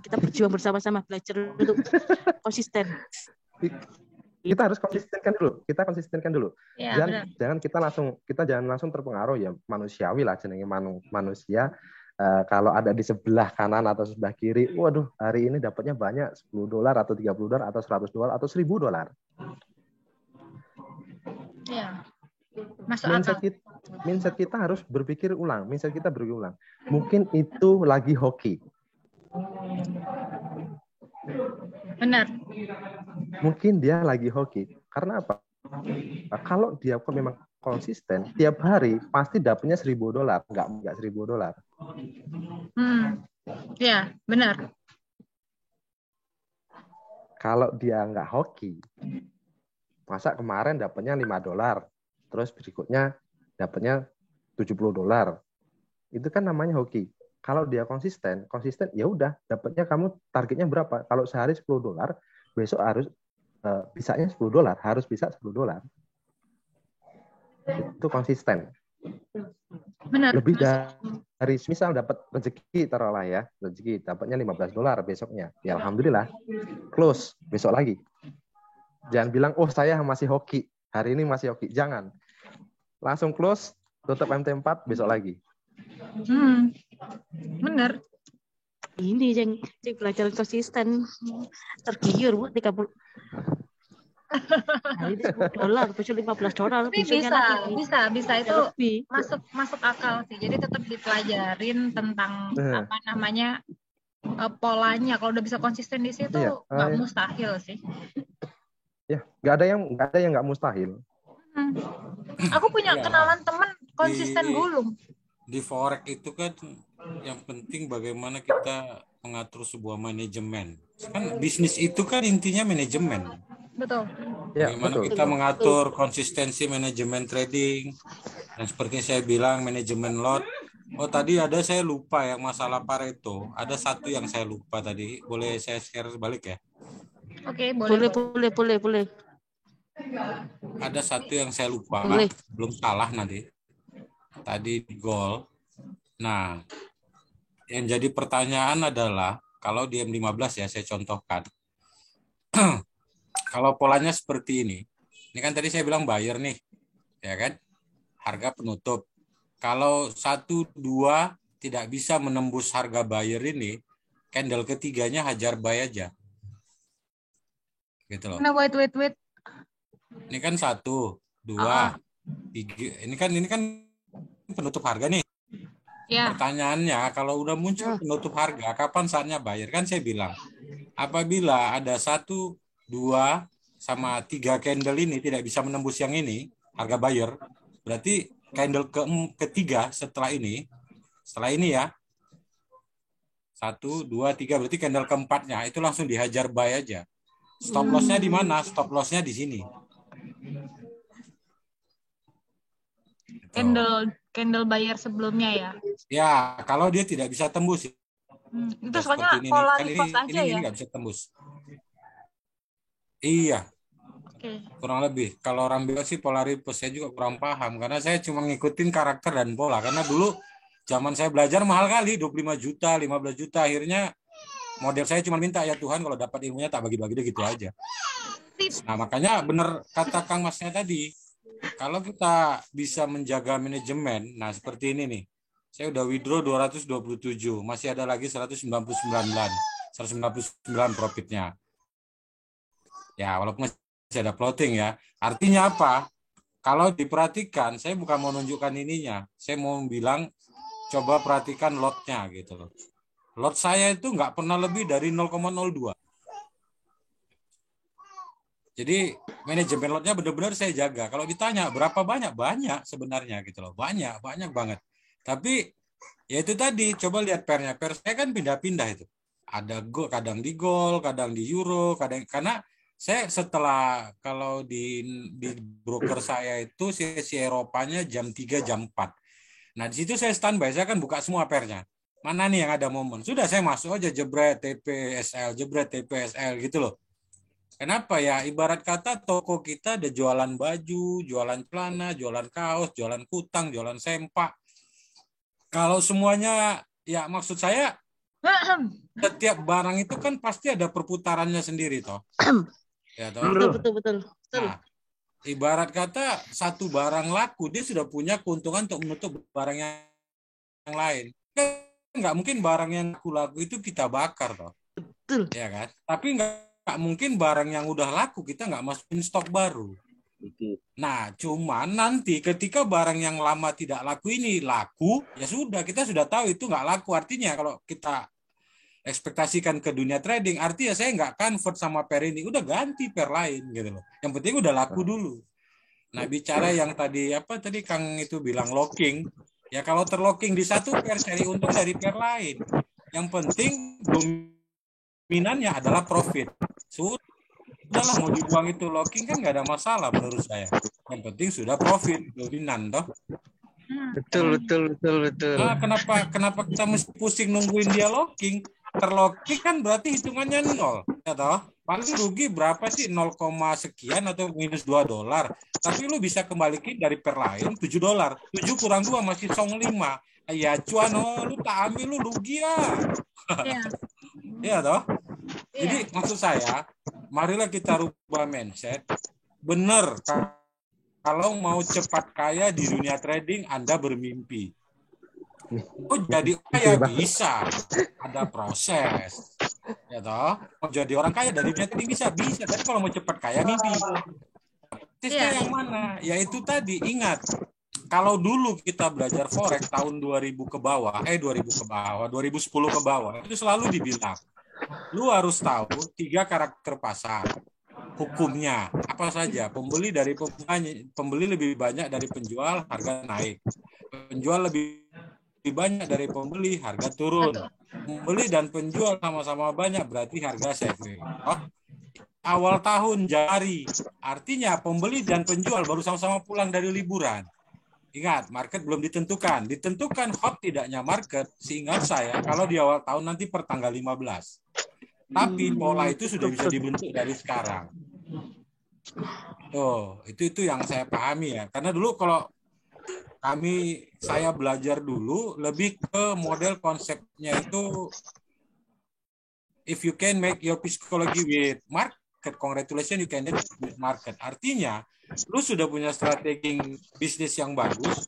Kita berjuang bersama-sama belajar untuk konsisten. kita harus konsistenkan dulu. Iya, Jangan jangan langsung terpengaruh ya, manusiawi lah jenenge manusia. Kalau ada di sebelah kanan atau sebelah kiri, waduh hari ini dapatnya banyak, $10 atau $30 atau $100 atau $1.000. Iya. Masuk akal. Mindset kita harus berpikir ulang. Mungkin itu lagi hoki. Benar. Mungkin dia lagi hoki. Karena apa? Kalau dia memang konsisten, tiap hari pasti dapatnya $1.000, nggak $1.000. Ya, benar. Kalau dia nggak hoki, masa kemarin dapatnya $5, terus berikutnya dapatnya $70. Itu kan namanya hoki. Kalau dia konsisten ya udah, dapatnya kamu targetnya berapa? Kalau sehari $10, besok harus bisanya $10, harus bisa $10. Itu konsisten. Benar. Lebih dari misal dapat rezeki, taruhlah ya, rezeki dapatnya $15 besoknya. Ya alhamdulillah. Close, besok lagi. Jangan bilang, "Oh, saya masih hoki. Hari ini masih hoki." Jangan. Langsung close, tutup MT4, besok lagi. Benar. Ini yang belajar konsisten. Tergiur, Bu, 30. Nah, ini $10, besok $15. Tapi bisa itu masuk akal sih. Jadi tetap dipelajarin tentang apa namanya polanya. Kalau udah bisa konsisten di situ nggak mustahil sih. Ya, nggak ada yang nggak mustahil. Aku punya kenalan teman konsisten gulung. Di forex itu kan yang penting bagaimana kita mengatur sebuah manajemen. Kan bisnis itu kan intinya manajemen. Betul. Bagaimana kita mengatur konsistensi manajemen trading. Dan seperti saya bilang manajemen lot. Oh tadi saya lupa yang masalah Pareto. Ada satu yang saya lupa tadi. Boleh saya share balik ya? Oke, boleh. Ada satu yang saya lupa. Belum salah nanti. Tadi di gol. Nah, yang jadi pertanyaan adalah kalau di M15 ya saya contohkan. Kalau polanya seperti ini kan tadi saya bilang buyer nih, ya kan? Harga penutup. Kalau 1, 2 tidak bisa menembus harga buyer ini, candle ketiganya hajar buy aja. Gitu loh. Nah, wait. Ini kan 1, 2, 3. Ini kan penutup harga nih. Ya. Pertanyaannya, kalau udah muncul penutup harga, kapan saatnya buyer? Kan saya bilang, apabila ada 1, 2, sama 3 candle ini tidak bisa menembus yang ini, harga buyer, berarti candle ketiga setelah ini ya, 1, 2, 3, berarti candle keempatnya itu langsung dihajar buy aja. Stop loss-nya di mana? Stop loss-nya di sini. Candle buyer sebelumnya ya? Ya, kalau dia tidak bisa tembus. Itu soalnya pola reverse aja ya? Ini nggak bisa tembus. Iya. Kurang lebih. Kalau orang bilang sih pola reverse, saya juga kurang paham. Karena saya cuma ngikutin karakter dan pola. Karena dulu zaman saya belajar mahal kali. 25 juta, 15 juta. Akhirnya model saya cuma minta, ya Tuhan kalau dapat ilmunya tak bagi-bagi deh gitu aja. Nah makanya benar kata Kang Masnya tadi. Kalau kita bisa menjaga manajemen, nah seperti ini nih. Saya udah withdraw 227, masih ada lagi 199 profitnya. Ya, walaupun masih ada floating ya. Artinya apa? Kalau diperhatikan, saya bukan mau nunjukkan ininya. Saya mau bilang, coba perhatikan lotnya gitu loh. Lot saya itu nggak pernah lebih dari 0,02. Jadi manajemen lotnya benar-benar saya jaga. Kalau ditanya berapa banyak? Banyak sebenarnya gitu loh. Banyak banget. Tapi ya itu tadi, coba lihat pernya. Per saya kan pindah-pindah itu. Ada gol, kadang di gol, kadang di euro, karena saya setelah kalau di broker saya itu sesi Eropanya jam 3 jam 4. Nah, di situ saya standby, saya kan buka semua pernya. Mana nih yang ada momen? Sudah saya masuk aja jebret TPSL gitu loh. Kenapa ya? Ibarat kata toko kita ada jualan baju, jualan celana, jualan kaos, jualan kutang, jualan sempak. Kalau semuanya, ya maksud saya setiap barang itu kan pasti ada perputarannya sendiri toh. Ya toh. Betul. Nah, ibarat kata satu barang laku, dia sudah punya keuntungan untuk menutup barang yang lain. Kan nggak mungkin barang yang laku itu kita bakar toh. Betul. Ya kan? Tapi nggak mungkin barang yang udah laku kita nggak masukin stok baru. Nah, cuman nanti ketika barang yang lama tidak laku ini laku, ya sudah, kita sudah tahu itu nggak laku. Artinya kalau kita ekspektasikan ke dunia trading, artinya saya nggak convert sama pair ini, udah ganti pair lain gitu loh. Yang penting udah laku dulu. Nah, bicara yang tadi Kang itu bilang locking, ya kalau terlocking di satu pair cari untung dari pair lain. Yang penting dominannya adalah profit. Sudahlah, mau dibuang itu locking kan nggak ada masalah menurut saya. Yang penting sudah profit, dominan toh. Betul. Nah, kenapa kita mesti pusing nungguin dia locking? Terlocking kan berarti hitungannya nol, ya toh? Paling rugi berapa sih? 0, sekian atau minus $2. Tapi lu bisa kembalikan dari pair lain $7. 7 kurang 2 masih 5. Ya cuan, lu tak ambil, lu rugi ya. Ya toh? Jadi maksud saya, marilah kita rubah mindset. Benar, kalau mau cepat kaya di dunia trading, Anda bermimpi. Oh, jadi kaya bisa, ada proses. Ya toh? Mau jadi orang kaya dari dunia trading bisa. Tapi kalau mau cepat kaya, mimpi. Tesnya yang mana? Ya itu tadi, ingat. Kalau dulu kita belajar forex tahun 2000 ke bawah, 2010 ke bawah, itu selalu dibilang, lu harus tahu 3 karakter pasar. Hukumnya apa saja? Pembeli lebih banyak dari penjual, harga naik. Penjual lebih banyak dari pembeli, harga turun. Pembeli dan penjual sama-sama banyak, berarti harga saving. Awal tahun Januari, artinya pembeli dan penjual baru sama-sama pulang dari liburan. Ingat, market belum ditentukan. Ditentukan hot tidaknya market, seingat saya, kalau di awal tahun nanti per tanggal 15. Tapi pola itu sudah bisa dibentuk dari sekarang. Oh, itu yang saya pahami ya. Karena dulu kalau saya belajar dulu lebih ke model konsepnya itu if you can make your psychology with market, congratulations you can do with market. Artinya, lu sudah punya strategi bisnis yang bagus.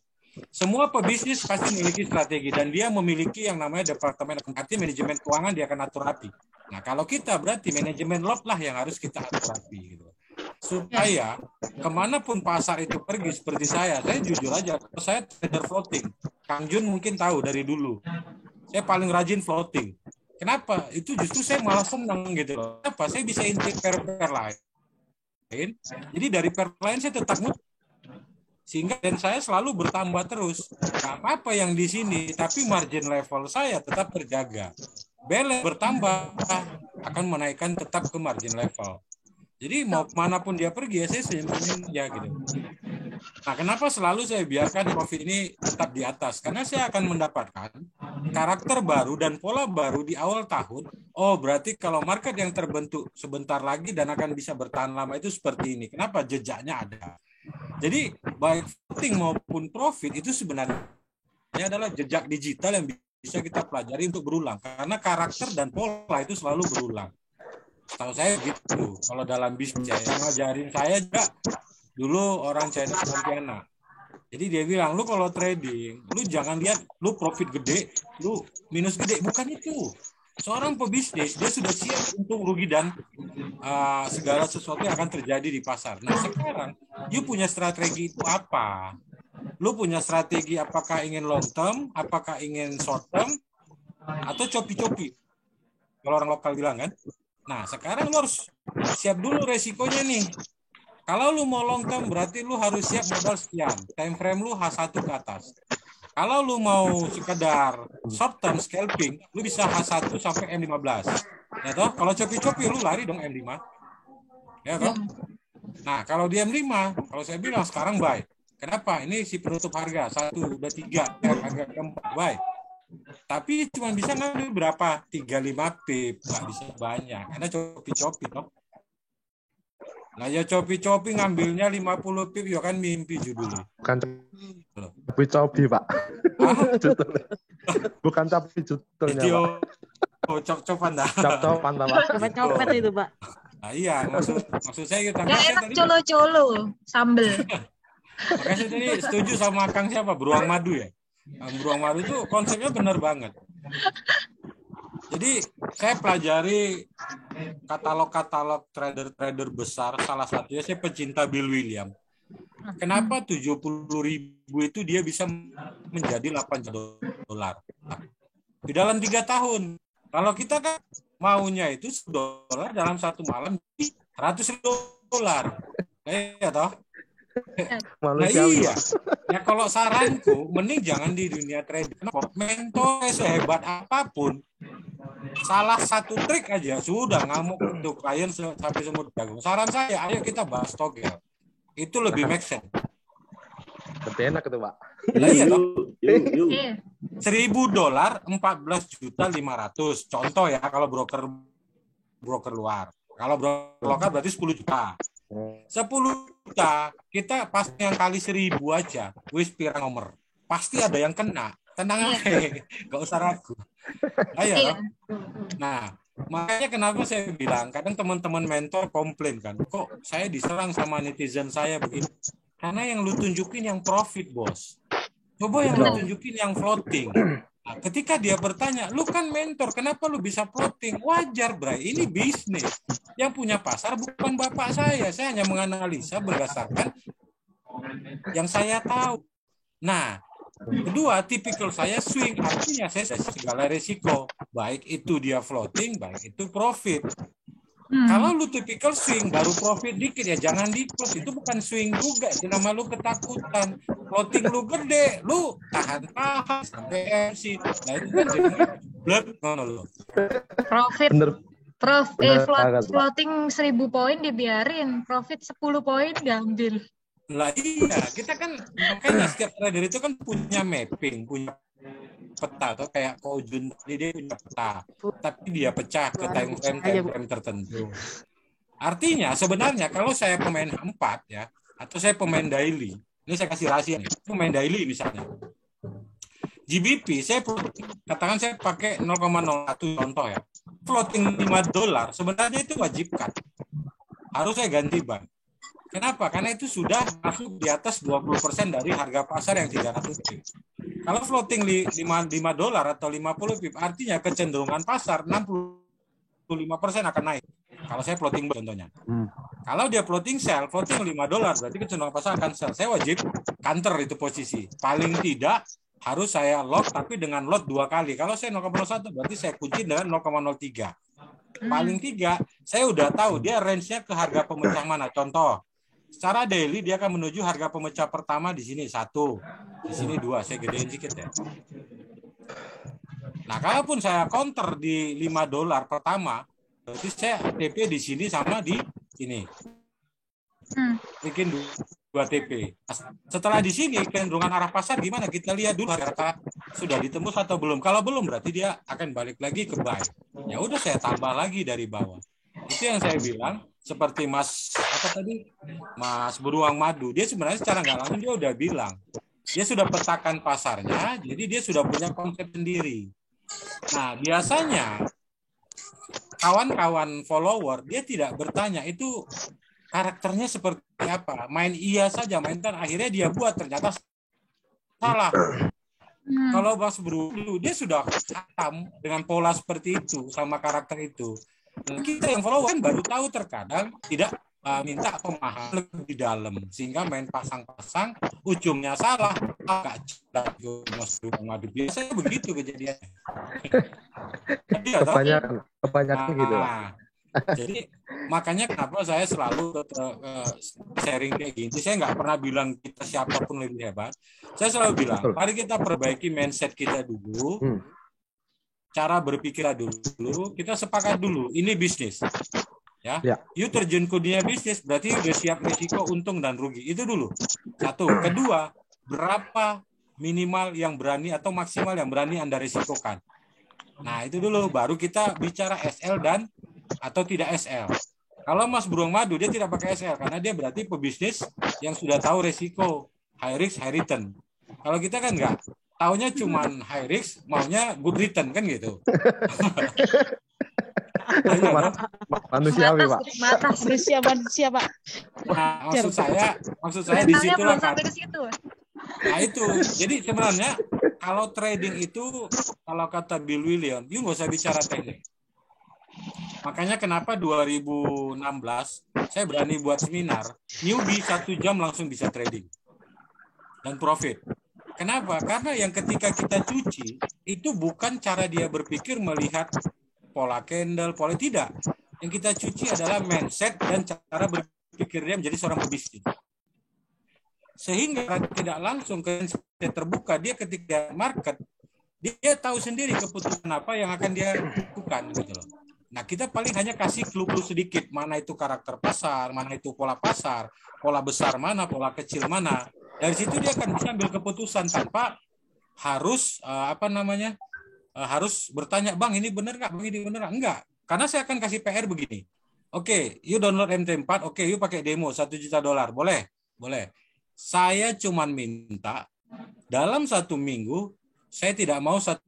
Semua pebisnis pasti memiliki strategi dan dia memiliki yang namanya departemen manajemen keuangan, dia akan atur rapi. Nah, kalau kita berarti manajemen lot lah yang harus kita atur rapi gitu. Supaya kemanapun pasar itu pergi seperti saya jujur aja, saya trader floating. Kang Jun mungkin tahu dari dulu. Saya paling rajin floating. Kenapa? Itu justru saya malah senang gitu loh. Kenapa? Saya bisa intake pair lain. Jadi dari pair lain saya tetap sehingga dan saya selalu bertambah terus. Nggak apa-apa yang di sini, tapi margin level saya tetap terjaga. Balance bertambah akan menaikkan tetap ke margin level. Jadi mau manapun dia pergi, ya saya senyum-senyum ya gitu. Nah, kenapa selalu saya biarkan profit ini tetap di atas? Karena saya akan mendapatkan karakter baru dan pola baru di awal tahun. Oh, berarti kalau market yang terbentuk sebentar lagi dan akan bisa bertahan lama itu seperti ini. Kenapa? Jejaknya ada. Jadi, baik floating maupun profit itu sebenarnya adalah jejak digital yang bisa kita pelajari untuk berulang. Karena karakter dan pola itu selalu berulang. Tahu saya gitu. Kalau dalam bisnis yang ngajarin saya juga dulu orang China Pontianak. Jadi dia bilang, lu kalau trading, lu jangan lihat lu profit gede, lu minus gede. Bukan itu. Seorang pebisnis, dia sudah siap untuk rugi dan segala sesuatu yang akan terjadi di pasar. Nah sekarang, you punya strategi itu apa? Lu punya strategi apakah ingin long term, apakah ingin short term, atau copi-copi? Kalau orang lokal bilang kan. Nah, sekarang lu harus siap dulu resikonya nih. Kalau lu mau long term, berarti lu harus siap modal sekian. Time frame lu H1 ke atas. Kalau lu mau sekedar short term scalping, lu bisa H1 sampai M15. Ya toh? Kalau copi-copi lu lari dong M5. Ya toh? Nah, kalau di M5, kalau saya bilang sekarang buy. Kenapa? Ini si penutup harga 1, 2, 3, harga keempat buy. Tapi cuma bisa ngambil berapa? 35 pip, nggak bisa banyak. Karena copi-copi toh. Nah ya copi-copi ngambilnya 50 pip ya kan mimpi judulnya. Bukan copi Pak. Judulnya. Bukan copi judulnya Video Pak. cop-copan dah. Cop-copan Pak. Copet-copet itu, Pak. Nah, iya, maksud saya gitu. Yang enak colo-colo, sambel. Makanya saya tadi setuju sama Kang siapa? Beruang Madu ya. Beruang Madu itu konsepnya benar banget. Jadi saya pelajari katalog-katalog trader-trader besar. Salah satunya saya pecinta Bill Williams. Kenapa 70.000 itu dia bisa menjadi 8 dolar di dalam 3 tahun? Kalau kita kan maunya itu $1 dalam 1 malam di $100.000. Ya toh? Nah iya. Ya kalau saranku mending jangan di dunia trading. Mentor sehebat apapun, salah satu trik aja sudah ngamuk untuk klien sampai semut jagung. Saran saya, ayo kita bahas togel. Itu lebih make sense. Lebih enak itu Pak. Lah iya toh. $1.000 Iya. 14.500.000. Contoh ya kalau broker luar. Kalau broker lokal berarti 10 juta. 10 juta kita pas yang kali 1.000 aja. Wis pirang nomor. Pasti ada yang kena. Tenang aja. Gak usah ragu. Ayo. Nah, makanya kenapa saya bilang kadang teman-teman mentor komplain kan. Kok saya diserang sama netizen saya begini? Karena yang lu tunjukin yang profit, bos. Coba yang lu tunjukin yang floating. Nah, ketika dia bertanya, lu kan mentor, kenapa lu bisa floating? Wajar, Bray. Ini bisnis. Yang punya pasar bukan bapak saya. Saya hanya menganalisa berdasarkan yang saya tahu. Nah, kedua, tipikal saya swing. Artinya saya segala resiko. Baik itu dia floating, baik itu profit. Kalau lu tipikal swing baru profit dikit ya jangan di-close. Itu bukan swing juga, itu nama lu ketakutan. Floating lu gede, lu tahan sampai MC. Nah itu kan jadi blur ngono lu. Profit. Floating 1.000 poin dibiarin, profit 10 poin diambil. Lah iya, kita kan makanya setiap trader itu kan punya mapping, punya peta atau kayak Kojun tadi dia punya peta, tapi dia pecah ke time frame tertentu. Artinya sebenarnya kalau saya pemain 4 ya, atau saya pemain daily, ini saya kasih rahasia nih, pemain daily misalnya. GBP saya katakan saya pakai 0,01 contoh ya. Floating $5 sebenarnya itu wajibkan. Harus saya ganti bank. Kenapa? Karena itu sudah masuk di atas 20% dari harga pasar yang 300 pip. Kalau floating $5 atau 50 pip, artinya kecenderungan pasar 65% akan naik. Kalau saya floating contohnya. Kalau dia floating sell, floating $5, berarti kecenderungan pasar akan sell. Saya wajib counter itu posisi. Paling tidak harus saya lock, tapi dengan lot 2 kali. Kalau saya 0,01, berarti saya kunci dengan 0,03. Paling 3, saya udah tahu dia range-nya ke harga pemecah mana. Contoh, secara daily dia akan menuju harga pemecah pertama di sini 1, di sini 2. Saya gedein sedikit ya. Nah, kalaupun saya counter di $5 pertama, berarti saya TP di sini sama di sini. Bikin 2 TP. Setelah di sini kecenderungan arah pasar gimana? Kita lihat dulu harga sudah ditembus atau belum. Kalau belum berarti dia akan balik lagi ke buy. Ya udah saya tambah lagi dari bawah. Itu yang saya bilang. Seperti Mas Beruang Madu, dia sebenarnya secara nggak langsung dia udah bilang, dia sudah petakan pasarnya, jadi dia sudah punya konsep sendiri. Nah biasanya kawan-kawan follower dia tidak bertanya itu karakternya seperti apa, main iya saja, mainkan akhirnya dia buat ternyata salah. Kalau Mas Beruang dia sudah paham dengan pola seperti itu sama karakter itu. Kita yang follow kan baru tahu terkadang tidak minta pemahaman lebih dalam sehingga main pasang-pasang ujungnya salah agak madu biasanya begitu kejadiannya. Kebanyakan gitu. Jadi makanya kenapa saya selalu sharing kayak gini. Saya nggak pernah bilang kita siapapun lebih hebat. Saya selalu bilang mari kita perbaiki mindset kita dulu. Cara berpikir dulu, kita sepakat dulu, ini bisnis. Ya. You terjun ke dunia bisnis, berarti udah siap risiko untung dan rugi. Itu dulu. 1. Kedua, berapa minimal yang berani atau maksimal yang berani Anda risikokan. Nah, itu dulu. Baru kita bicara SL dan atau tidak SL. Kalau Mas Beruang Madu dia tidak pakai SL karena dia berarti pebisnis yang sudah tahu resiko, high risk, high return. Kalau kita kan enggak, taunya cuman high risk, maunya good return kan gitu. Itu manusiawi, Pak. Manusia, Pak. Nah, maksud saya di Mentalnya situlah belum kan. sampai ke situ. Nah itu, jadi sebenarnya kalau trading itu, kalau kata Bill Williams, you nggak usah bicara teknik. Makanya kenapa 2016 saya berani buat seminar, newbie 1 jam langsung bisa trading dan profit. Kenapa? Karena yang ketika kita cuci itu bukan cara dia berpikir melihat pola candle, pola tidak. Yang kita cuci adalah mindset dan cara berpikir dia menjadi seorang pebisnis. Sehingga tidak langsung ke terbuka, dia ketika market, dia tahu sendiri keputusan apa yang akan dia lakukan gitu loh. Nah, kita paling hanya kasih clue-clue sedikit, mana itu karakter pasar, mana itu pola pasar, pola besar mana, pola kecil mana. Dari situ dia akan bisa ambil keputusan tanpa harus harus bertanya, "Bang, ini benar nggak? Bang, ini benar nggak?" Enggak. Karena saya akan kasih PR begini. Oke, you download MT4, oke, you pakai demo $1 juta. Boleh? Boleh. Saya cuman minta dalam 1 minggu saya tidak mau $1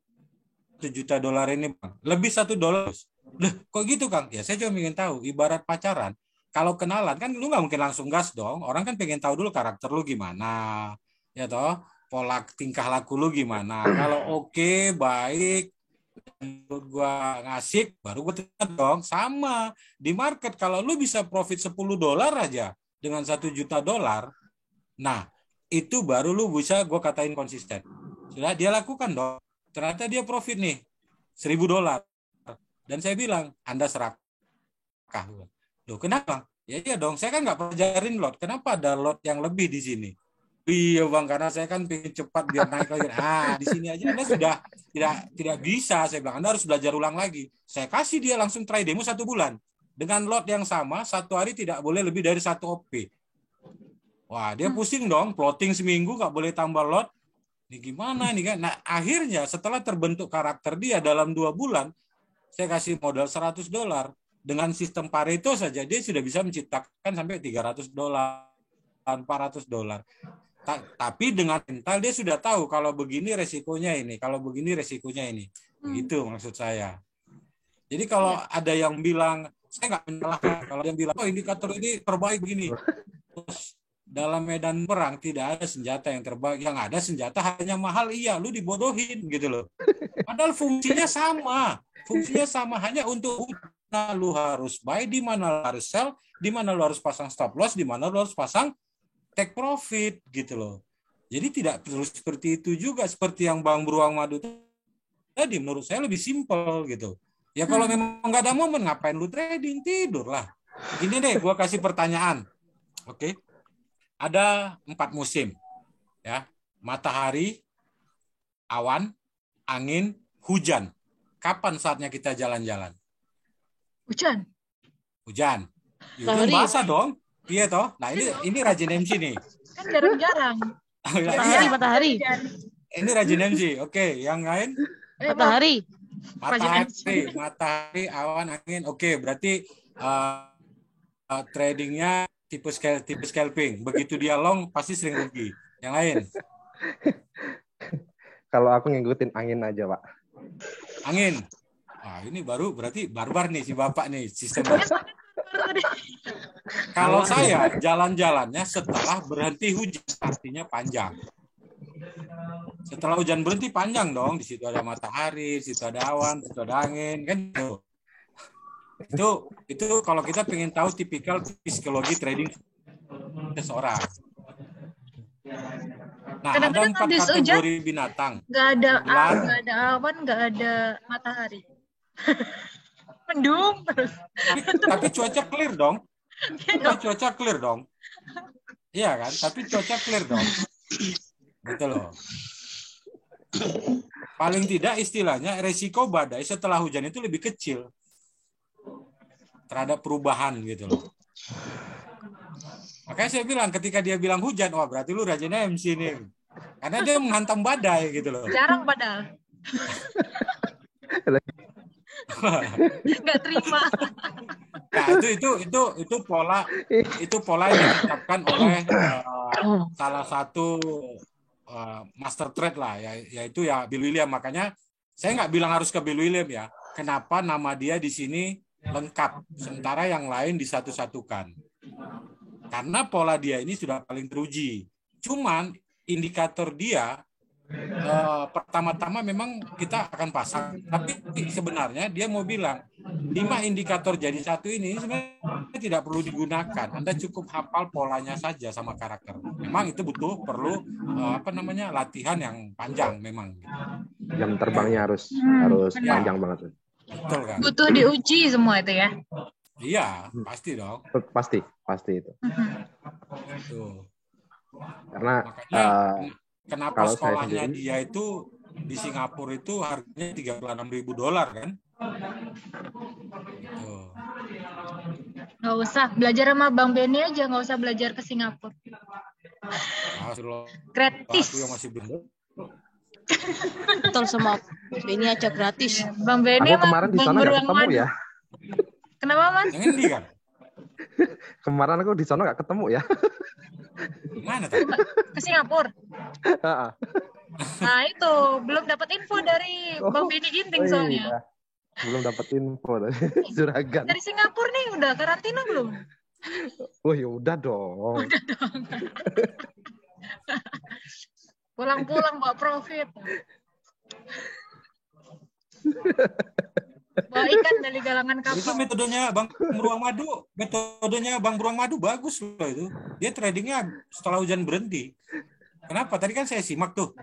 juta ini, Bang. Lebih $1. Loh, kok gitu, Kang? Ya, saya cuma ingin tahu, ibarat pacaran, kalau kenalan kan lu nggak mungkin langsung gas dong. Orang kan pengen tahu dulu karakter lu gimana. Ya toh, pola tingkah laku lu gimana. Kalau oke, baik, gua ngasih, baru gua terima dong. Sama di market, kalau lu bisa profit $10 aja dengan $1 juta, nah itu baru lu bisa gua katain konsisten. Sudah dia lakukan dong. Ternyata dia profit nih $1.000. Dan saya bilang, Anda serakah. Loh, kenapa? Ya iya dong, saya kan nggak pelajarin lot. Kenapa ada lot yang lebih di sini? Iya Bang, karena saya kan pengen cepat biar naik lagi. Di sini aja Anda sudah tidak bisa. Saya bilang, Anda harus belajar ulang lagi. Saya kasih dia langsung try demo 1 bulan. Dengan lot yang sama, 1 hari tidak boleh lebih dari 1 OP. Wah, dia pusing dong, plotting seminggu nggak boleh tambah lot. Ini gimana nih kan? Nah, akhirnya setelah terbentuk karakter dia dalam 2 bulan, saya kasih modal $100. Dengan sistem Pareto saja dia sudah bisa menciptakan sampai $300, $400. Tapi dengan mental dia sudah tahu kalau begini resikonya ini, kalau begini resikonya ini. Begitu maksud saya. Jadi kalau ada yang bilang, saya nggak menyalahkan. Kalau yang bilang, oh indikator ini terbaik begini. Terus dalam medan perang tidak ada senjata yang terbaik. Yang ada senjata hanya mahal. Iya, lu dibodohin gitu loh. Padahal fungsinya sama. Fungsinya sama, hanya untuk mana lu harus buy, di mana lu harus sell, di mana lu harus pasang stop loss, di mana lu harus pasang take profit gitu loh. Jadi tidak perlu seperti itu juga, seperti yang Bang Beruang Madu tadi, menurut saya lebih simpel gitu. Ya kalau memang nggak ada momen, ngapain lu trading? Tidur lah. Gini deh, gua kasih pertanyaan. Oke. Ada 4 musim. Ya. Matahari, awan, angin, hujan. Kapan saatnya kita jalan-jalan? Hujan. Hujan. Itu basah dong. Iya toh. Nah ini rajin MC nih. Kan jarang-jarang. Matahari. Ini rajin MC. Oke, yang lain? Matahari, awan, angin. Oke, berarti tradingnya tipe scalping. Begitu dia long pasti sering rugi. Yang lain? Kalau aku ngikutin angin aja, Pak. Angin. Ini baru berarti barbar nih si Bapak nih sistemnya. Kalau saya jalan-jalannya setelah berhenti hujan, artinya panjang. Setelah hujan berhenti panjang dong. Di situ ada matahari, di situ ada awan, di situ ada angin, kan itu kalau kita pengen tahu tipikal psikologi trading seseorang. Nah, kadang-kadang ada 4 kategori binatang. Nggak ada awan, nggak ada matahari. Mendung terus. Tapi cuaca clear dong. Cuaca clear dong. Iya kan? Tapi cuaca clear dong. Betul loh. Paling tidak istilahnya resiko badai setelah hujan itu lebih kecil terhadap perubahan gitu loh. Makanya saya bilang ketika dia bilang hujan, wah berarti lu rajin MC nih. Karena dia menghantam badai gitu loh. Jarang padahal. Nggak terima. Nah, itu pola yang ditetapkan oleh salah satu master trade lah, yaitu ya Bill William. Makanya saya nggak bilang harus ke Bill William ya. Kenapa nama dia di sini lengkap, sementara yang lain disatu-satukan? Karena pola dia ini sudah paling teruji. Cuman indikator dia pertama-tama memang kita akan pasang, tapi sebenarnya dia mau bilang 5 indikator jadi satu ini sebenarnya tidak perlu digunakan. Anda cukup hafal polanya saja sama karakter. Memang itu perlu latihan yang panjang memang. Jam terbangnya harus panjang banget. Betul kan? Butuh diuji semua itu ya. Iya, pasti dong. Pasti itu. Tuh. Karena kenapa sekolahnya dia itu di Singapura itu harganya $36.000 kan? Nggak usah belajar sama Bang Benny aja, nggak usah belajar ke Singapura. Gratis. Aku yang masih belum. Betul, sama Benny aja gratis. Bang Benny aku kemarin di sana nggak ketemu ya. Kenapa Mas? Yang ini kan? Kemarin aku di sana nggak ketemu ya. Mana tuh? Ke Singapura. Nah itu belum dapat info dari Bang Benny Ginting soalnya. Iya. Belum dapat info dari Juragan. Dari Singapura nih udah karantina belum? Oh ya udah dong. Udah dong. Pulang-pulang bawa profit. Bawa ikan dari galangan kapal. Itu metodenya Bang Beruang Madu bagus loh itu. Dia tradingnya setelah hujan berhenti. Kenapa? Tadi kan saya simak tuh.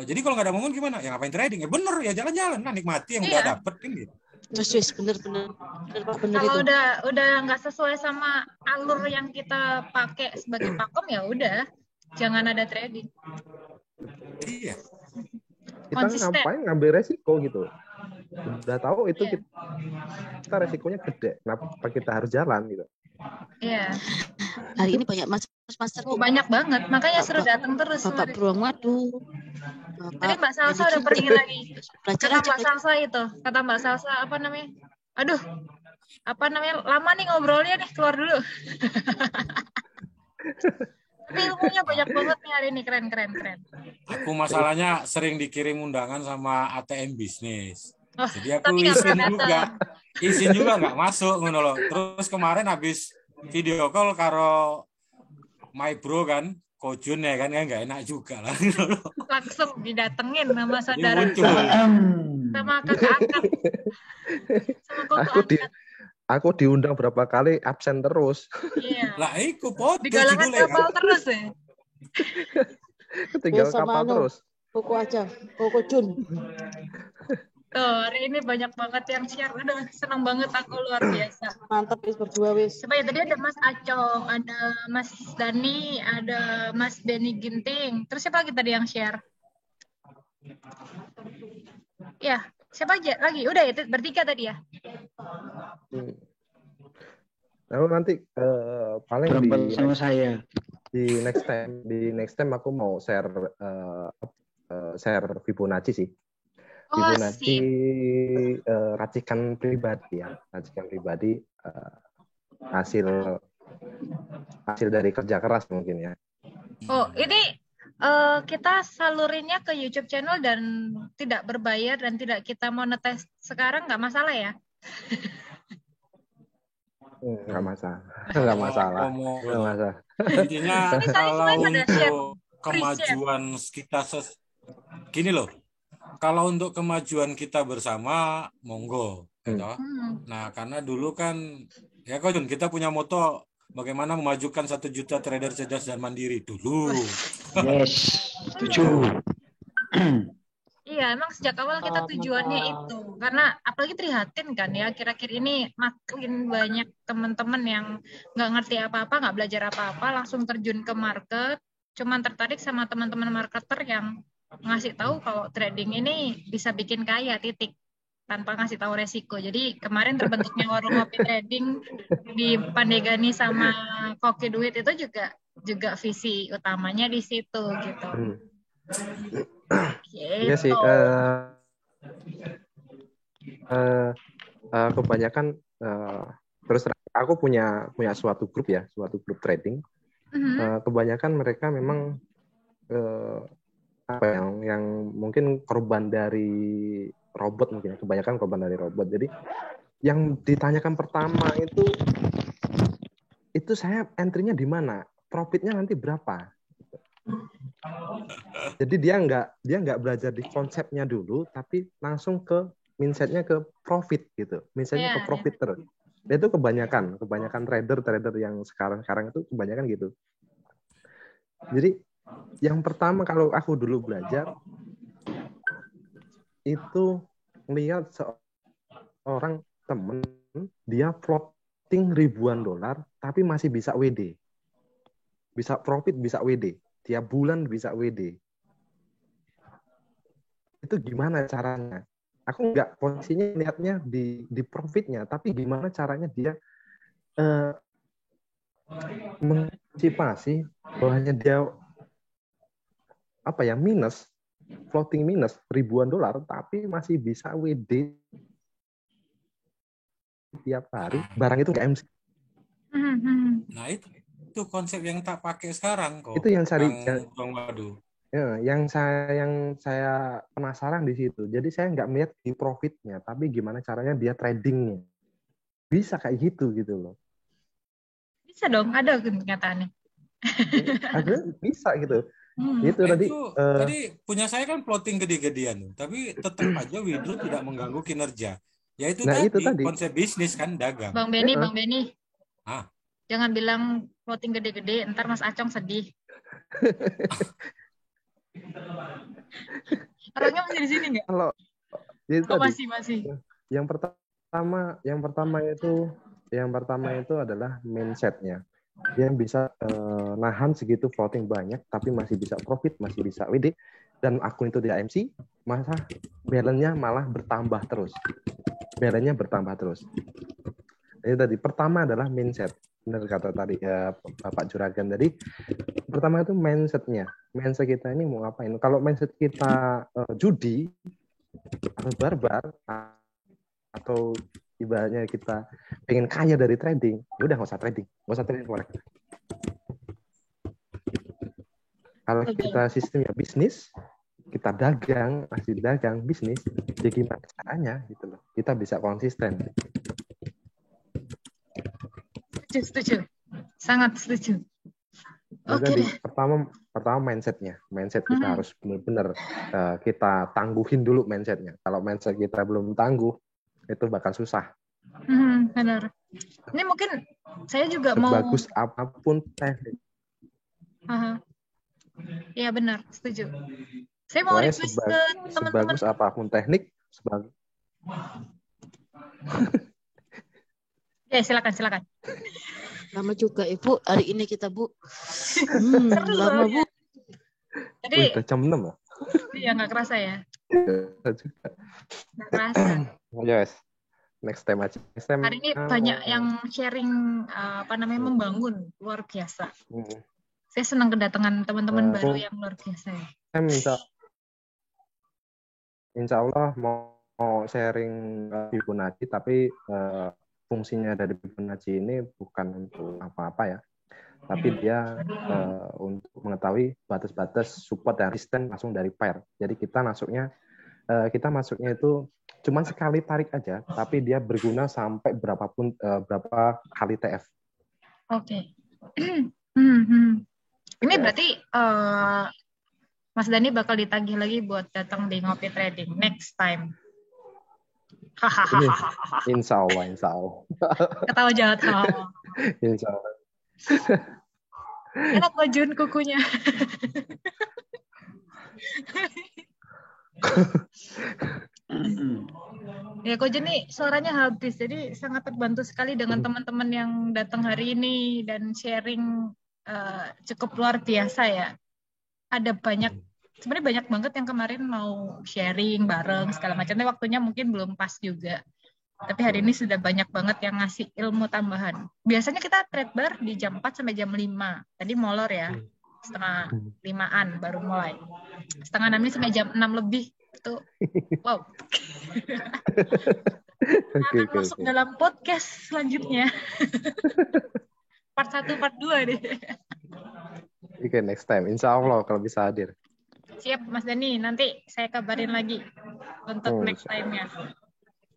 Jadi kalau nggak ada momen gimana? Ya ngapain trading? Ya bener ya jalan-jalan kan nikmati yang udah dapet kan gitu. Terus bener Kalau itu. udah nggak sesuai sama alur yang kita pakai sebagai pakem ya udah jangan ada trading. Iya. Kita ngapain ngambil resiko gitu? Udah tahu itu kita resikonya gede. Kenapa kita harus jalan gitu? Iya. Hari ini banyak master. Banyak banget, makanya suruh datang terus. Bapak Beruang Madu. Tadi Mbak Salsa udah pergi lagi. Kata Mbak Salsa itu, kata Mbak Salsa apa namanya? Aduh, apa namanya? Lama nih ngobrolnya nih, keluar dulu. Tapi ilmunya banyak banget nih hari ini, keren. Aku masalahnya sering dikirim undangan sama ATM bisnis. Oh, jadi aku izin juga nggak masuk ngono loh. Terus kemarin habis video call karo my bro kan, Kojun ya kan nggak enak juga lah. Langsung didatengin sama saudara. Sama kakak angkat. Sama kakak angkat. Aku diundang berapa kali absen terus. Iya. Lah iku pot. Di galangan kapal terus ya. Ketinggalan kapal terus. Koko aja, Koko Jun. Tuh, hari ini banyak banget yang share. Udah senang banget aku, luar biasa. Mantap wis berdua wis. Coba ya, tadi ada Mas Acong, ada Mas Dani, ada Mas Benny Ginting. Terus siapa lagi tadi yang share? Ya, siapa aja lagi? Udah ya, bertiga tadi ya. Lalu nanti paling sama saya. Di next time aku mau share Fibonacci sih. Fibonacci racikan pribadi ya, hasil dari kerja keras mungkin ya. Oh, ini kita salurinnya ke YouTube channel dan tidak berbayar dan tidak kita monetize sekarang, nggak masalah ya? Nggak masalah. Intinya kalau untuk kemajuan kita gini loh. Kalau untuk kemajuan kita bersama, monggo. Gitu. Nah, karena dulu kan, ya Kojun, kita punya moto bagaimana memajukan 1 juta trader cerdas dan mandiri dulu. Yes, setuju. Iya, emang sejak awal kita tujuannya itu. Karena apalagi prihatin kan ya, kira-kira ini makin banyak teman-teman yang nggak ngerti apa-apa, nggak belajar apa-apa, langsung terjun ke market, cuman tertarik sama teman-teman marketer yang ngasih tahu kalau trading ini bisa bikin kaya, titik, tanpa ngasih tahu resiko. Jadi kemarin terbentuknya warung kopi trading di Pandegani sama Koki Duit itu juga visi utamanya di situ gitu. Iya sih. Kebanyakan terus aku punya suatu grup trading. Kebanyakan mereka memang yang mungkin korban dari robot mungkin. Kebanyakan korban dari robot. Jadi yang ditanyakan pertama itu saya entry-nya di mana? Profitnya nanti berapa? Jadi dia nggak belajar di konsepnya dulu, tapi langsung ke mindset-nya ke profit gitu. Mindset-nya ke profit terus. Dan itu kebanyakan trader yang sekarang itu kebanyakan gitu. Jadi yang pertama kalau aku dulu belajar itu lihat seorang temen dia floating ribuan dolar tapi masih bisa WD. Bisa profit, bisa WD. Tiap bulan bisa WD. Itu gimana caranya? Aku nggak posisinya lihatnya di profitnya, tapi gimana caranya dia mengantisipasi bahwanya dia floating minus ribuan dolar, tapi masih bisa WD tiap hari. Barang itu nggak MC. Nah itu konsep yang tak pakai sekarang kok. Itu yang waduh. Ya, yang saya penasaran di situ. Jadi saya nggak melihat di profitnya, tapi gimana caranya dia tradingnya. Bisa kayak gitu loh. Bisa dong, ada kenyataannya. Ada bisa gitu. Itu tadi punya saya kan floating gede-gedean, tapi tetap aja withdraw tidak mengganggu kinerja. Ya itu tadi konsep bisnis kan dagang. Bang Benny. Jangan bilang floating gede-gede, ntar Mas Acong sedih. Orangnya masih di sini nggak? Kalau itu masih. Yang pertama itu adalah mindset-nya. Dia bisa nahan segitu floating banyak, tapi masih bisa profit, masih bisa WD, dan akun itu di AMC, masa balance-nya malah bertambah terus. Ini tadi pertama adalah mindset. Benar kata tadi Bapak Juragan tadi. Pertama itu mindset-nya. Mindset kita ini mau ngapain? Kalau mindset kita judi atau barbar atau ibaratnya kita pengen kaya dari trading, ya udah nggak usah trading forex. Kalau kita sistemnya bisnis, kita masih dagang bisnis, ya gimana caranya gitu loh? Kita bisa konsisten. Setuju. Sangat setuju. Oke. Pertama mindset kita harus benar-benar kita tangguhin dulu mindsetnya. Kalau mindset kita belum tangguh, itu bakal susah. Benar. Ini mungkin saya juga Sebagus apapun teknik. Iya benar, setuju. Saya mau request ke teman-teman. Sebagus apapun teknik, Ya, silakan. Lama juga Ibu, hari ini kita Bu. Lama Bu. Jadi udah jam 6 ya? Iya, nggak kerasa ya? Nggak kerasa. Yes. Next time aja. Hari ini banyak yang sharing membangun luar biasa. Saya senang kedatangan teman-teman baru yang luar biasa ya. Insya Allah mau sharing Fibonacci, tapi fungsinya dari Fibonacci ini bukan untuk apa-apa ya, tapi dia untuk mengetahui batas-batas support dan resistance langsung dari pair. Jadi kita masuknya itu cuman sekali tarik aja, tapi dia berguna sampai berapa kali TF. Oke. Ini berarti Mas Dani bakal ditagih lagi buat datang di Ngopi Trading next time. Insya Allah. Ketawa jahat kamu. Insya Allah. Enak kok Jun kukunya. Ya Ko Jun nih suaranya habis, jadi sangat terbantu sekali dengan teman-teman yang datang hari ini dan sharing cukup luar biasa ya. Ada sebenarnya banyak banget yang kemarin mau sharing bareng segala macamnya, waktunya mungkin belum pas juga. Tapi hari ini sudah banyak banget yang ngasih ilmu tambahan. Biasanya kita trade bar di jam 4 sampai jam 5. Tadi molor ya, 4:30 baru mulai. 5:30 sampai jam 6 lebih. Itu wow. Akan masuk dalam podcast selanjutnya. Part 1, part 2 deh. Oke, next time. Insya Allah kalau bisa hadir. Siap, Mas Dani. Nanti saya kabarin lagi untuk next time-nya. Oke.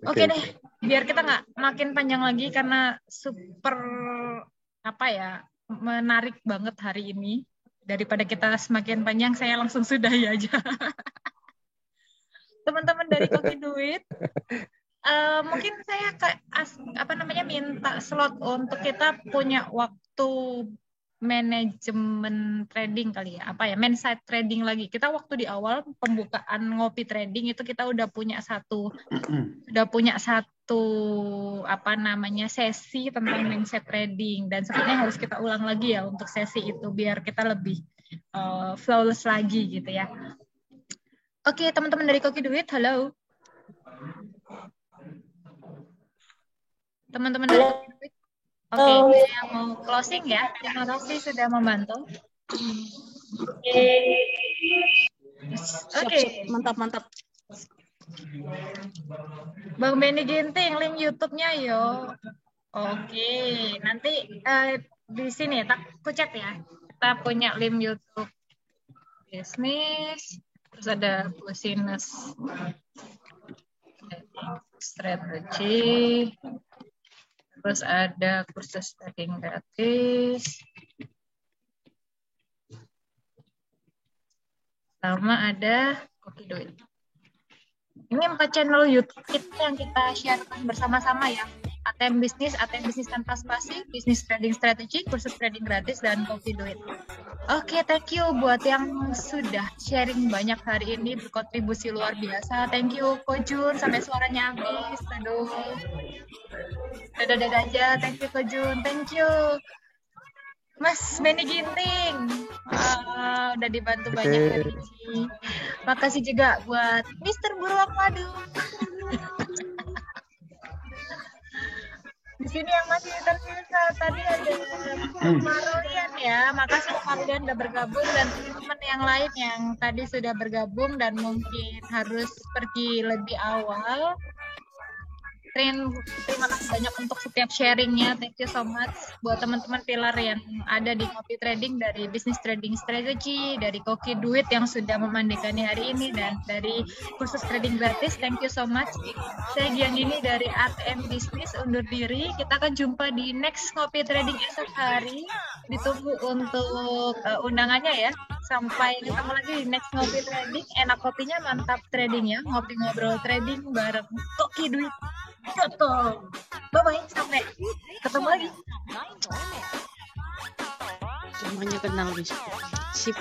Oke deh, biar kita nggak makin panjang lagi karena super menarik banget hari ini. Daripada kita semakin panjang, saya langsung sudahi aja. Teman-teman dari Koki Duit, mungkin saya minta slot untuk kita punya waktu manajemen trading kali ya, mindset trading lagi. Kita waktu di awal pembukaan ngopi trading itu kita udah punya satu sesi tentang mindset trading, dan sepertinya harus kita ulang lagi ya untuk sesi itu biar kita lebih flawless lagi gitu ya. Oke, teman-teman dari Koki Duit, halo. Teman-teman dari Koki Duit. Oke, saya mau closing ya. Terima kasih sudah membantu. Oke. Mantap. Bang Benny Ginting, link YouTube-nya yo. Oke, nanti di sini aku chat ya. Kita punya link YouTube bisnis, terus ada business strategi, terus ada kursus trading gratis, sama ada Koki Duit. Ini 4 channel YouTube kita yang kita sharekan bersama-sama ya. ATM Bisnis tanpa spasi, bisnis trading strategi, kursus trading gratis, dan Koki Duit. Oke, thank you buat yang sudah sharing banyak hari ini, berkontribusi luar biasa. Thank you Ko Jun, sampai suaranya habis. Aduh. Dadah aja, thank you Ko Jun, thank you. Mas Benny Ginting, udah dibantu banyak hari ini. Makasih juga buat Mr. Beruang Madu. Di sini yang masih tersisa tadi ada Marlian ya. Makasih Marlian udah bergabung, dan teman-teman yang lain yang tadi sudah bergabung dan mungkin harus pergi lebih awal. Terima kasih banyak untuk setiap sharingnya. Thank you so much buat teman-teman pilar yang ada di Ngopi Trading, dari bisnis trading strategi, dari Koki Duit yang sudah memandekani hari ini, dan dari kursus trading gratis. Thank you so much. Saya Gian ini dari ATM Bisnis undur diri. Kita akan jumpa di next Ngopi Trading esok hari. Ditunggu untuk undangannya ya. Sampai ketemu lagi di next Ngopi Trading. Enak kopinya, mantap tradingnya. Ngopi ngobrol trading bareng Koki Duit. Betul. Bye-bye, sampai ketemu lagi. Semuanya kenal, Sip.